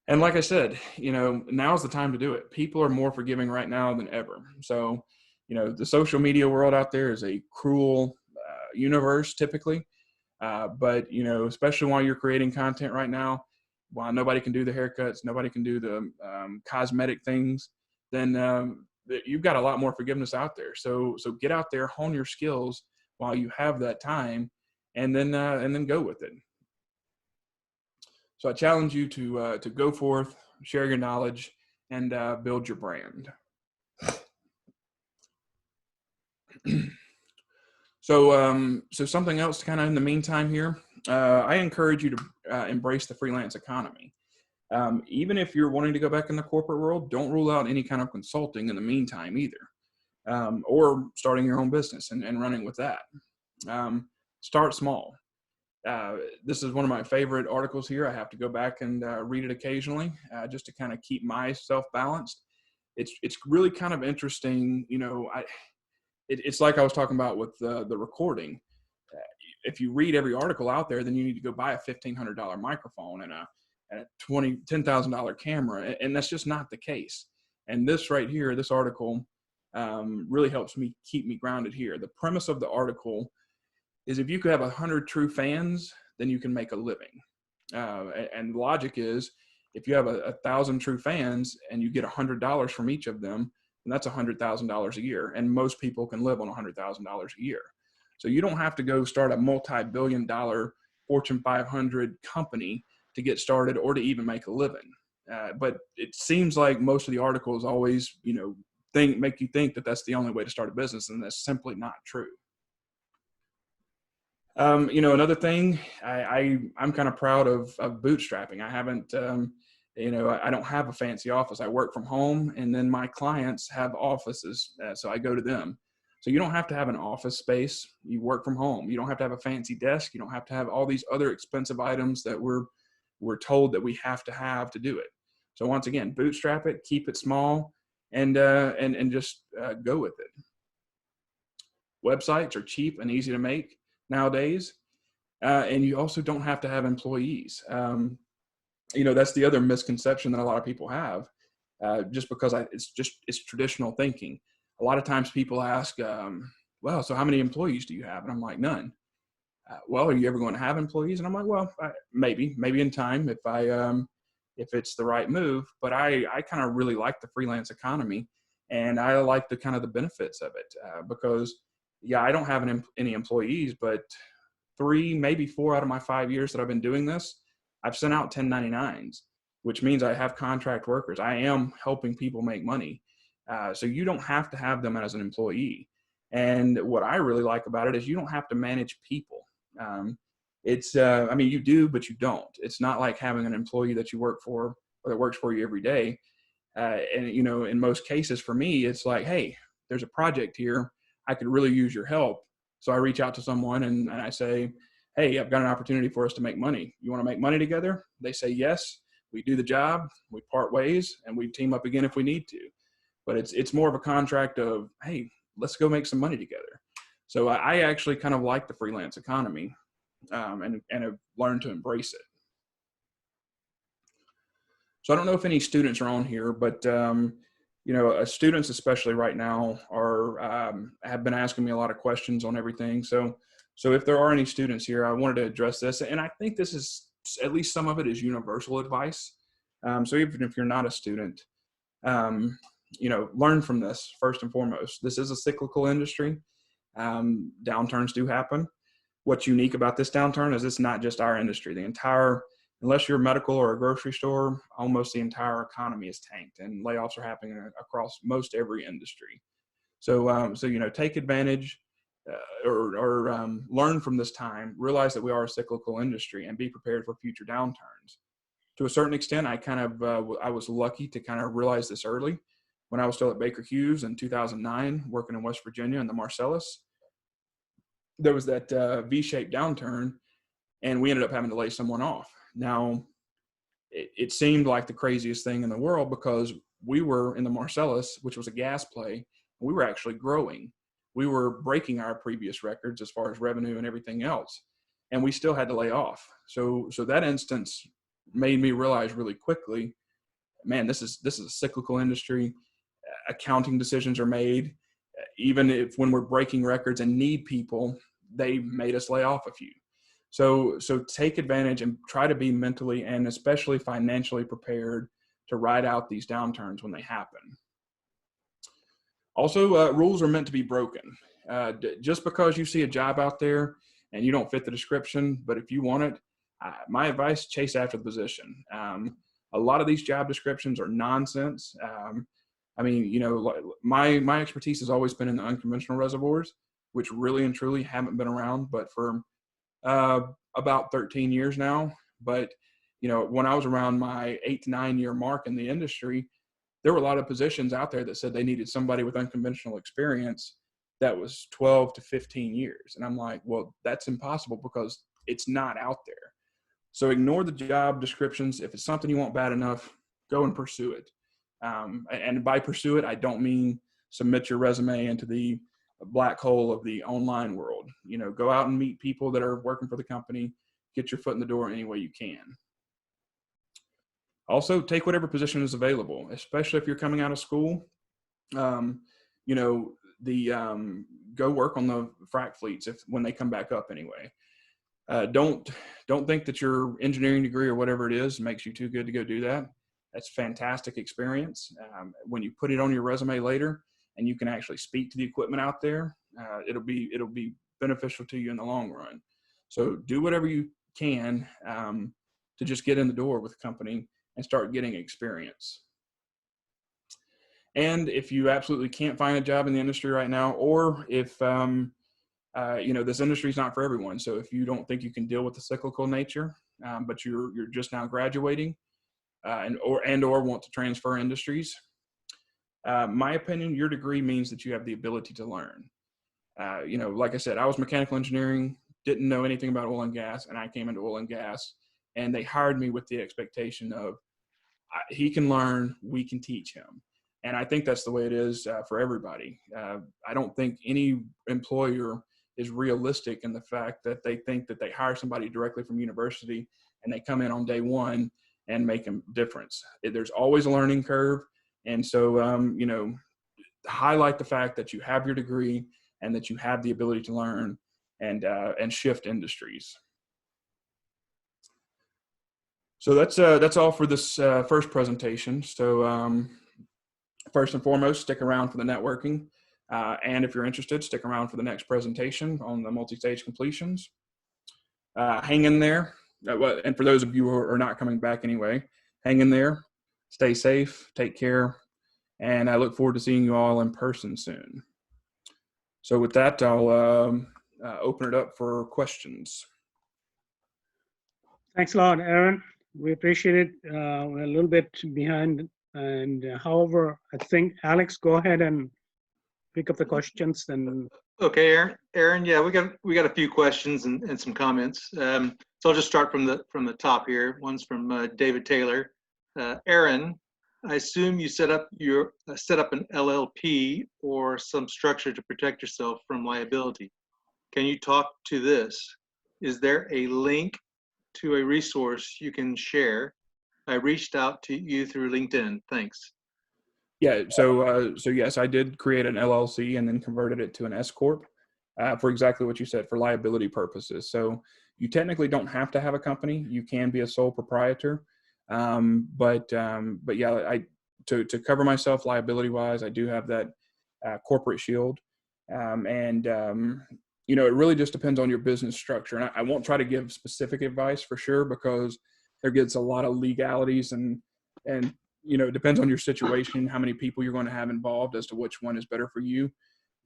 And like I said, you know, now's the time to do it. People are more forgiving right now than ever. So, you know, the social media world out there is a cruel universe typically. But, you know, especially while you're creating content right now, while nobody can do the haircuts, nobody can do the cosmetic things, then you've got a lot more forgiveness out there. So get out there, hone your skills while you have that time, and then go with it. So I challenge you to go forth, share your knowledge, and build your brand. So something else kind of in the meantime here, I encourage you to embrace the freelance economy. Even if you're wanting to go back in the corporate world, don't rule out any kind of consulting in the meantime either, or starting your own business and running with that. Start small. This is one of my favorite articles here. I have to go back and read it occasionally just to kind of keep myself balanced. It's really kind of interesting. You know, it's like I was talking about with the recording. If you read every article out there, then you need to go buy a $1,500 microphone and a $10,000 camera, and that's just not the case. And this right here, this article really helps me keep me grounded here. The premise of the article is if you could have 100 true fans, then you can make a living. And the logic is if you have 1,000 true fans and you get $100 from each of them, then that's $100,000 a year. And most people can live on $100,000 a year. So you don't have to go start a multi-billion-dollar Fortune 500 company to get started or to even make a living. But it seems like most of the articles always, you know, make you think that that's the only way to start a business, and that's simply not true. You know, another thing, I'm kind of proud of bootstrapping. I haven't, you know, I don't have a fancy office. I work from home, and then my clients have offices, so I go to them. So you don't have to have an office space. You work from home. You don't have to have a fancy desk. You don't have to have all these other expensive items that we're told that we have to do it. So once again, bootstrap it, keep it small, and just go with it. Websites are cheap and easy to make nowadays, and you also don't have to have employees. You know, that's the other misconception that a lot of people have, just because it's traditional thinking. A lot of times people ask, well, so how many employees do you have? And I'm like, none. Well, are you ever going to have employees? And I'm like, well, maybe in time if it's the right move. But I kind of really like the freelance economy, and I like the kind of the benefits of it because, yeah, I don't have any employees, but 3, maybe 4 out of my 5 years that I've been doing this, I've sent out 1099s, which means I have contract workers. I am helping people make money. So you don't have to have them as an employee. And what I really like about it is you don't have to manage people. I mean, you do, but you don't. It's not like having an employee that you work for or that works for you every day. And, you know, in most cases for me, it's like, hey, there's a project here. I could really use your help. So I reach out to someone and I say, hey, I've got an opportunity for us to make money. You want to make money together? They say yes. We do the job, we part ways, and we team up again if we need to. But it's more of a contract of, hey, let's go make some money together. So I actually kind of like the freelance economy, and have learned to embrace it. So I don't know if any students are on here, but students, especially right now, are have been asking me a lot of questions on everything. So if there are any students here, I wanted to address this, and I think this is, at least some of it is universal advice. So even if you're not a student, learn from this first and foremost. This is a cyclical industry. Downturns do happen. What's unique about this downturn is it's not just our industry. Unless you're medical or a grocery store, almost the entire economy is tanked, and layoffs are happening across most every industry. So take advantage or learn from this time. Realize that we are a cyclical industry, and be prepared for future downturns. To a certain extent, I was lucky to kind of realize this early. When I was still at Baker Hughes in 2009, working in West Virginia in the Marcellus, there was that V-shaped downturn, and we ended up having to lay someone off. Now, it seemed like the craziest thing in the world, because we were in the Marcellus, which was a gas play, and we were actually growing. We were breaking our previous records as far as revenue and everything else, and we still had to lay off. So that instance made me realize really quickly, man, this is a cyclical industry. Accounting decisions are made. Even if when we're breaking records and need people, they made us lay off a few. So take advantage and try to be mentally and especially financially prepared to ride out these downturns when they happen. Also, rules are meant to be broken. Just because you see a job out there and you don't fit the description, but if you want it, my advice, chase after the position. A lot of these job descriptions are nonsense. My expertise has always been in the unconventional reservoirs, which really and truly haven't been around, but for about 13 years now. But, when I was around my 8 to 9 year mark in the industry, there were a lot of positions out there that said they needed somebody with unconventional experience that was 12 to 15 years. And I'm like, well, that's impossible, because it's not out there. So ignore the job descriptions. If it's something you want bad enough, go and pursue it. And by pursue it, I don't mean submit your resume into the black hole of the online world. Go out and meet people that are working for the company, get your foot in the door any way you can. Also, take whatever position is available, especially if you're coming out of school. Go work on the frac fleets when they come back up anyway. Don't think that your engineering degree or whatever it is makes you too good to go do that. That's fantastic experience. When you put it on your resume later and you can actually speak to the equipment out there, it'll be beneficial to you in the long run. So do whatever you can to just get in the door with the company and start getting experience. And if you absolutely can't find a job in the industry right now, or if this industry is not for everyone. So if you don't think you can deal with the cyclical nature, but you're just now graduating, or want to transfer industries, my opinion, your degree means that you have the ability to learn. Like I said, I was mechanical engineering, didn't know anything about oil and gas, and I came into oil and gas, and they hired me with the expectation of he can learn, we can teach him. And I think that's the way it is for everybody. I don't think any employer is realistic in the fact that they think that they hire somebody directly from university and they come in on day one and make a difference. There's always a learning curve. And so, highlight the fact that you have your degree and that you have the ability to learn and shift industries. So that's all for this first presentation. So first and foremost, stick around for the networking. And if you're interested, stick around for the next presentation on the multi-stage completions. Hang in there. And for those of you who are not coming back anyway, hang in there, stay safe, take care, and I look forward to seeing you all in person soon. So with that, I'll open it up for questions. Thanks a lot, Aaron. We appreciate it. We're a little bit behind, and however, I think Alex, go ahead and pick up the questions. And okay, Aaron. Yeah, we got a few questions and some comments. So I'll just start from the top here. One's from David Taylor. Aaron, I assume you set up an LLP or some structure to protect yourself from liability. Can you talk to this? Is there a link to a resource you can share? I reached out to you through LinkedIn. Thanks. Yeah, so yes, I did create an LLC and then converted it to an S corp for exactly what you said, for liability purposes. So you technically don't have to have a company; you can be a sole proprietor. But yeah, to cover myself liability wise, I do have that corporate shield, and it really just depends on your business structure. And I won't try to give specific advice for sure, because there gets a lot of legalities and it depends on your situation, how many people you're going to have involved as to which one is better for you.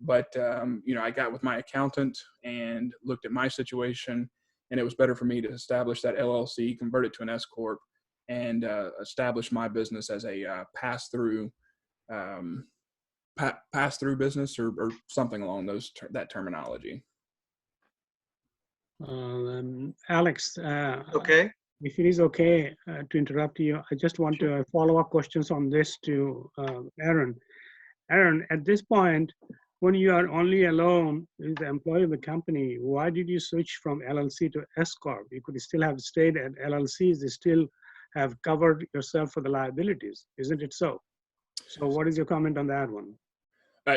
But, I got with my accountant and looked at my situation, and it was better for me to establish that LLC, convert it to an S corp, and establish my business as a pass-through business or something along that terminology. Alex, Okay. if it is okay to interrupt you, I just want to follow-up questions on this to Aaron. Aaron, at this point, when you are only alone with the employee of the company, why did you switch from LLC to S Corp? You could still have stayed at LLCs, they still have covered yourself for the liabilities, isn't it so? So what is your comment on that one?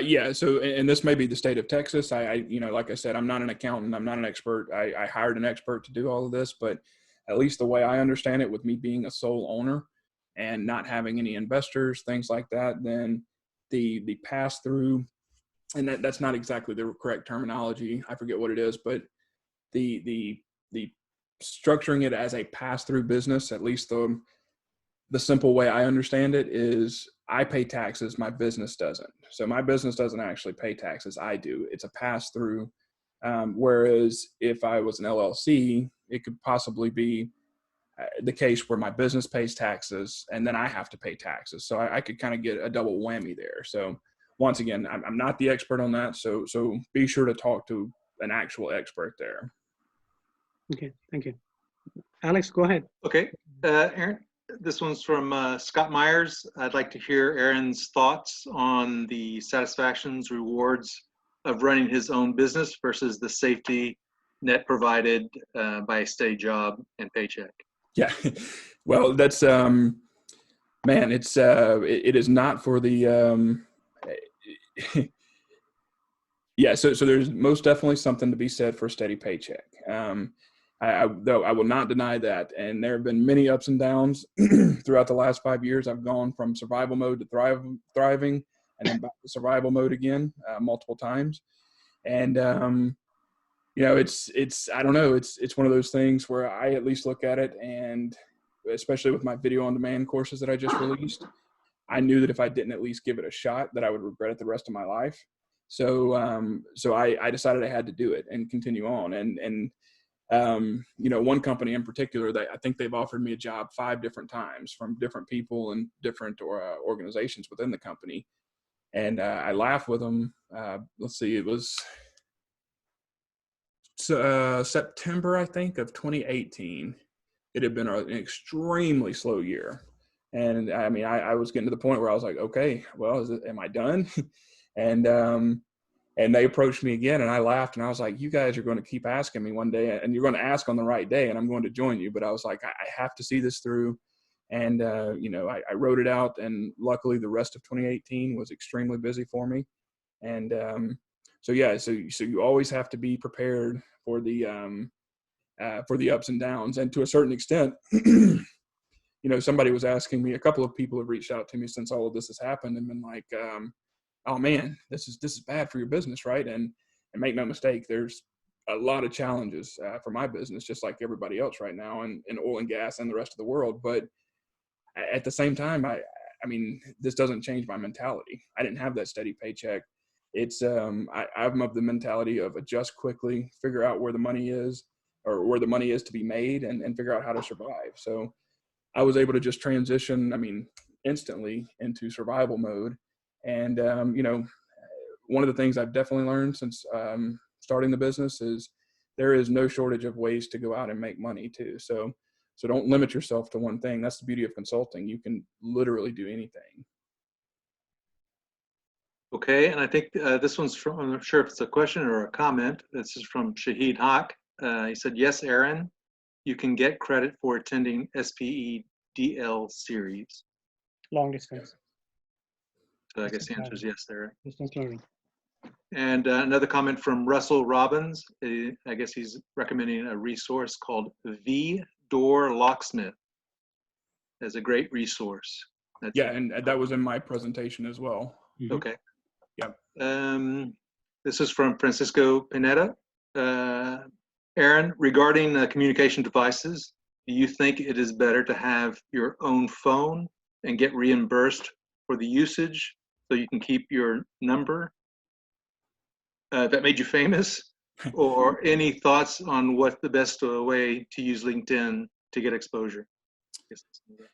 Yeah. So, and this may be the state of Texas. Like I said, I'm not an accountant. I'm not an expert. I hired an expert to do all of this, but at least the way I understand it, with me being a sole owner and not having any investors, things like that, then the pass through, and that's not exactly the correct terminology. I forget what it is, but the structuring it as a pass through business, at least the simple way I understand it, is I pay taxes, my business doesn't. So my business doesn't actually pay taxes, I do. It's a pass through. Whereas if I was an LLC, it could possibly be the case where my business pays taxes and then I have to pay taxes. So I could kind of get a double whammy there. So once again, I'm not the expert on that. So be sure to talk to an actual expert there. Okay, thank you. Alex, go ahead. Okay, Aaron, this one's from Scott Myers. I'd like to hear Aaron's thoughts on the satisfactions, rewards of running his own business versus the safety net provided by a steady job and paycheck. Yeah, well, that's man, it is not for the yeah. So there's most definitely something to be said for a steady paycheck. Though I will not deny that, and there have been many ups and downs throughout the last 5 years. I've gone from survival mode to thriving, and then back to survival mode again multiple times. And it's I don't know, it's one of those things where I at least look at it, and especially with my video on demand courses that I just released, I knew that if I didn't at least give it a shot, that I would regret it the rest of my life. So I decided I had to do it and continue on. And one company in particular, I think they've offered me a job 5 different times from different people and different organizations within the company. And I laughed with them. Let's see, it was September, I think, of 2018. It had been an extremely slow year. And I mean, I was getting to the point where I was like, okay, well, am I done? And they approached me again, and I laughed, and I was like, you guys are going to keep asking me one day, and you're going to ask on the right day, and I'm going to join you. But I was like, I have to see this through. And, I wrote it out, and luckily the rest of 2018 was extremely busy for me. And so you always have to be prepared for the ups and downs. And to a certain extent, somebody was asking me, a couple of people have reached out to me since all of this has happened and been like, oh man, this is bad for your business, right? And make no mistake, there's a lot of challenges for my business, just like everybody else right now in oil and gas and the rest of the world. But at the same time, I mean, this doesn't change my mentality. I didn't have that steady paycheck. It's I'm of the mentality of adjust quickly, figure out where the money is, or where the money is to be made, and figure out how to survive. So I was able to just transition, instantly into survival mode. And, one of the things I've definitely learned since starting the business is there is no shortage of ways to go out and make money too. So So don't limit yourself to one thing. That's the beauty of consulting. You can literally do anything. Okay, and I think this one's from, I'm not sure if it's a question or a comment. This is from Shahid Haq. He said, yes, Aaron, you can get credit for attending SPEDL series. Long distance, So I guess the answer is yes there. distance learning. And another comment from Russell Robbins. I guess he's recommending a resource called V Door Locksmith as a great resource. That's Yeah, and that was in my presentation as well. okay. Yep. This is from Francisco Pineda. Aaron, regarding communication devices, do you think it is better to have your own phone and get reimbursed for the usage so you can keep your number that made you famous? Or any thoughts on what the best way to use LinkedIn to get exposure?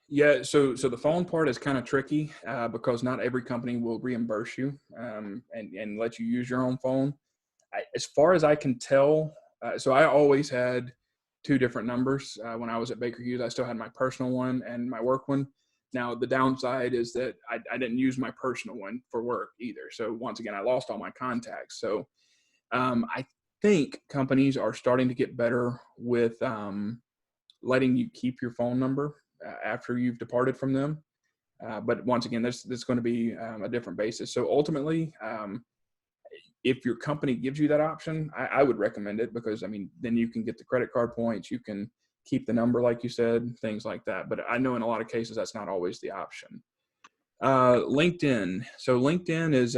Yeah, so the phone part is kind of tricky because not every company will reimburse you and let you use your own phone. As far as I can tell, so I always had two different numbers. When I was at Baker Hughes, I still had my personal one and my work one. Now, the downside is that I didn't use my personal one for work either. So once again, I lost all my contacts. So I think companies are starting to get better with letting you keep your phone number after you've departed from them. But once again, this is going to be a different basis. So ultimately, if your company gives you that option, I would recommend it because, I mean, then you can get the credit card points, you can keep the number, like you said, things like that. But I know in a lot of cases, that's not always the option. LinkedIn. So LinkedIn is,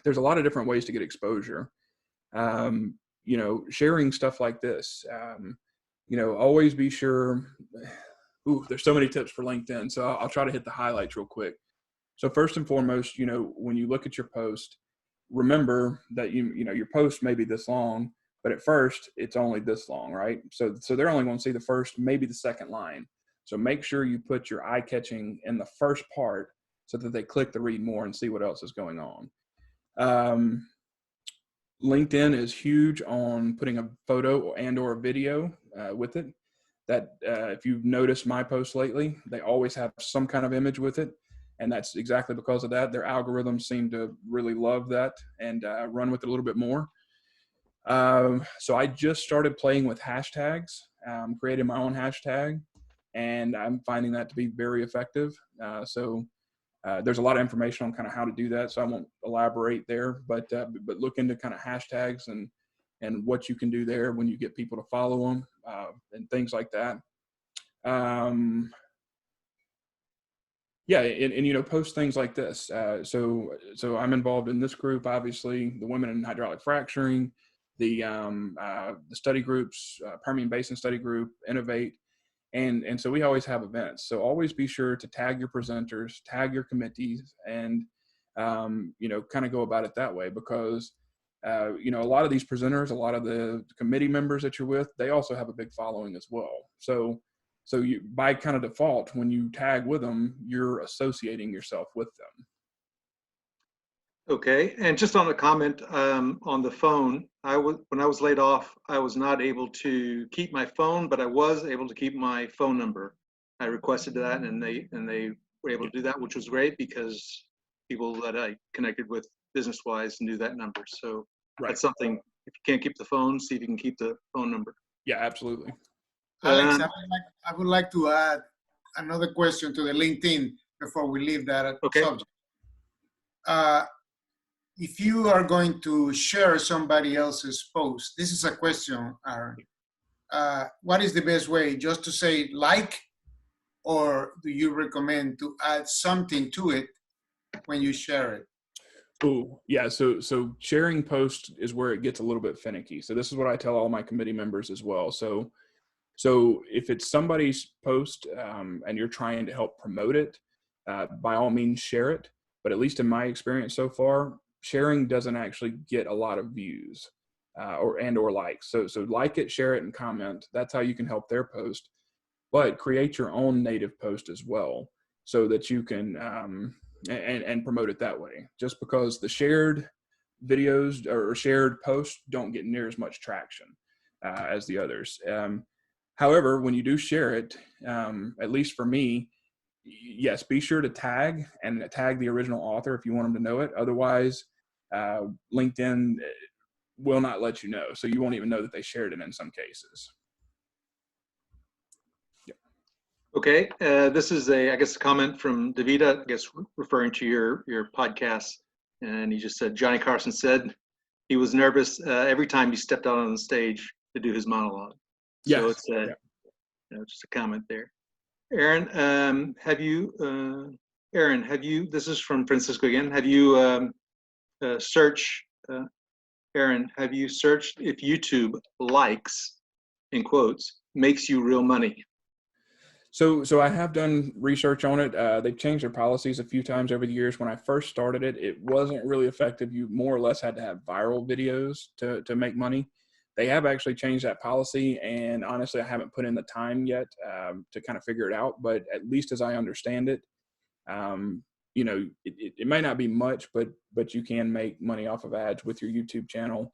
there's a lot of different ways to get exposure. You know, sharing stuff like this, you know, always be sure. Ooh, there's so many tips for LinkedIn. So I'll try to hit the highlights real quick. So first and foremost, you know, when you look at your post, remember that you know your post may be this long, but at first it's only this long, right? So they're only going to see the first, maybe the second line. So make sure you put your eye catching in the first part so that they click to read more and see what else is going on. LinkedIn is huge on putting a photo and or a video with it. That if you've noticed my posts lately, they always have some kind of image with it. And that's exactly because of that. Their algorithms seem to really love that and run with it a little bit more. So I just started playing with hashtags, created my own hashtag, and I'm finding that to be very effective. So there's a lot of information on kind of how to do that. So I won't elaborate there, but look into kind of hashtags and what you can do there when you get people to follow them and things like that. Yeah, and you know, post things like this. So I'm involved in this group, obviously, the Women in Hydraulic Fracturing, the study groups, Permian Basin Study Group, Innovate, and so we always have events. So always be sure to tag your presenters, tag your committees, and you know, kind of go about it that way because you know, a lot of these presenters, a lot of the committee members that you're with, they also have a big following as well. So you, by kind of default, when you tag with them, you're associating yourself with them. Okay, and just on the comment on the phone, when I was laid off, I was not able to keep my phone, but I was able to keep my phone number. I requested that, and they were able to do that, which was great because people that I connected with business-wise knew that number. So that's something. If you can't keep the phone, see if you can keep the phone number. Yeah, absolutely. Alex, I would like to add another question to the LinkedIn before we leave that subject. If you are going to share somebody else's post, this is a question, Aaron. What is the best way? Just to say like, or do you recommend to add something to it when you share it? Oh, yeah. So sharing posts is where it gets a little bit finicky. So this is what I tell all my committee members as well. So if it's somebody's post and you're trying to help promote it, by all means share it. But at least in my experience so far, sharing doesn't actually get a lot of views or likes. So like it, share it, and comment. That's how you can help their post. But create your own native post as well, so that you can and promote it that way. Just because the shared videos or shared posts don't get near as much traction as the others. However, when you do share it, at least for me, yes, be sure to tag the original author if you want them to know it. Otherwise, LinkedIn will not let you know. So you won't even know that they shared it in some cases. Yeah. Okay, this is I guess, a comment from Davida, I guess, referring to your podcast. And he just said, Johnny Carson said he was nervous every time he stepped out on the stage to do his monologue. Yes. So it's just a comment there. Aaron, this is from Francisco again. Have you Aaron, have you searched if YouTube likes, in quotes, makes you real money? So I have done research on it. They've changed their policies a few times over the years. When I first started it, it wasn't really effective. You more or less had to have viral videos to make money. They have actually changed that policy, and honestly, I haven't put in the time yet to kind of figure it out. But at least as I understand it, it may not be much, but you can make money off of ads with your YouTube channel,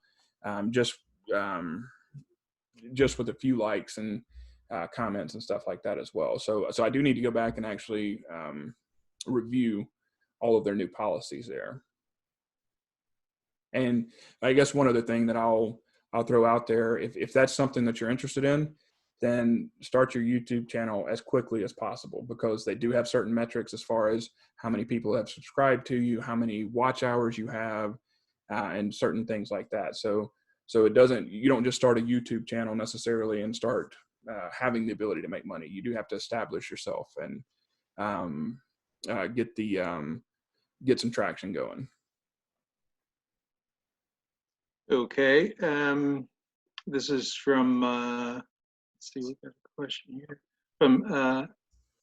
just with a few likes and comments and stuff like that as well. So I do need to go back and actually review all of their new policies there. And I guess one other thing that I'll throw out there, if that's something that you're interested in, then start your YouTube channel as quickly as possible, because they do have certain metrics as far as how many people have subscribed to you, how many watch hours you have, and certain things like that. So you don't just start a YouTube channel necessarily and start having the ability to make money. You do have to establish yourself and get some traction going. Okay, this is from, let's see, we've got a question here. From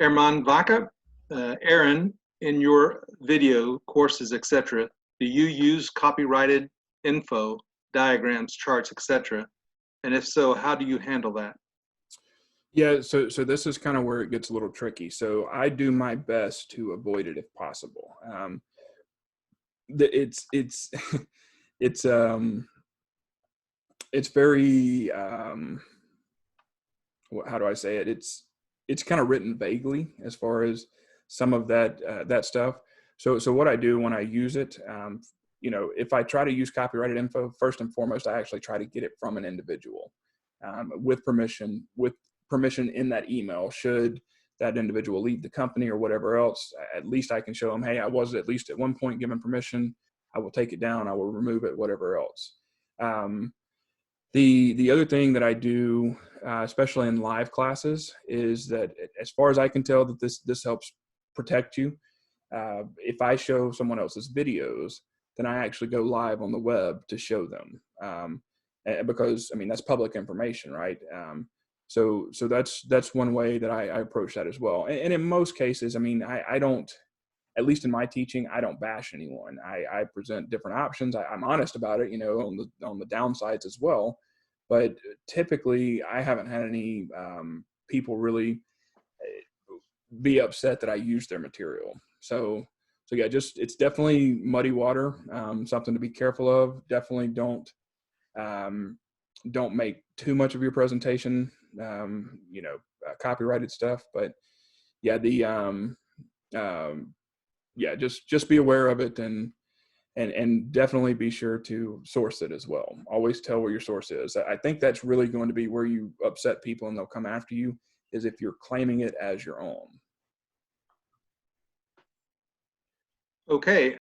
Erman Vaca. Aaron, in your video, courses, etc., do you use copyrighted info, diagrams, charts, etc.? And if so, how do you handle that? Yeah, so this is kind of where it gets a little tricky. So I do my best to avoid it if possible. It's it's very how do I say it? It's kind of written vaguely as far as some of that stuff. So what I do when I use it, if I try to use copyrighted info, first and foremost, I actually try to get it from an individual with permission in that email. Should that individual leave the company or whatever else, at least I can show them, hey, I was at least at one point given permission. I will take it down. I will remove it, whatever else. The other thing that I do, especially in live classes, is that as far as I can tell, that this helps protect you. If I show someone else's videos, then I actually go live on the web to show them, because I mean that's public information, right? So that's one way that I approach that as well. And in most cases, I mean, I don't, at least in my teaching, I don't bash anyone. I present different options. I'm honest about it, on the downsides as well. But typically, I haven't had any people really be upset that I use their material. So yeah, it's definitely muddy water. Something to be careful of. Definitely don't make too much of your presentation, copyrighted stuff. But yeah, just be aware of it and definitely be sure to source it as well. Always tell where your source is. I think that's really going to be where you upset people and they'll come after you, is if you're claiming it as your own. Okay,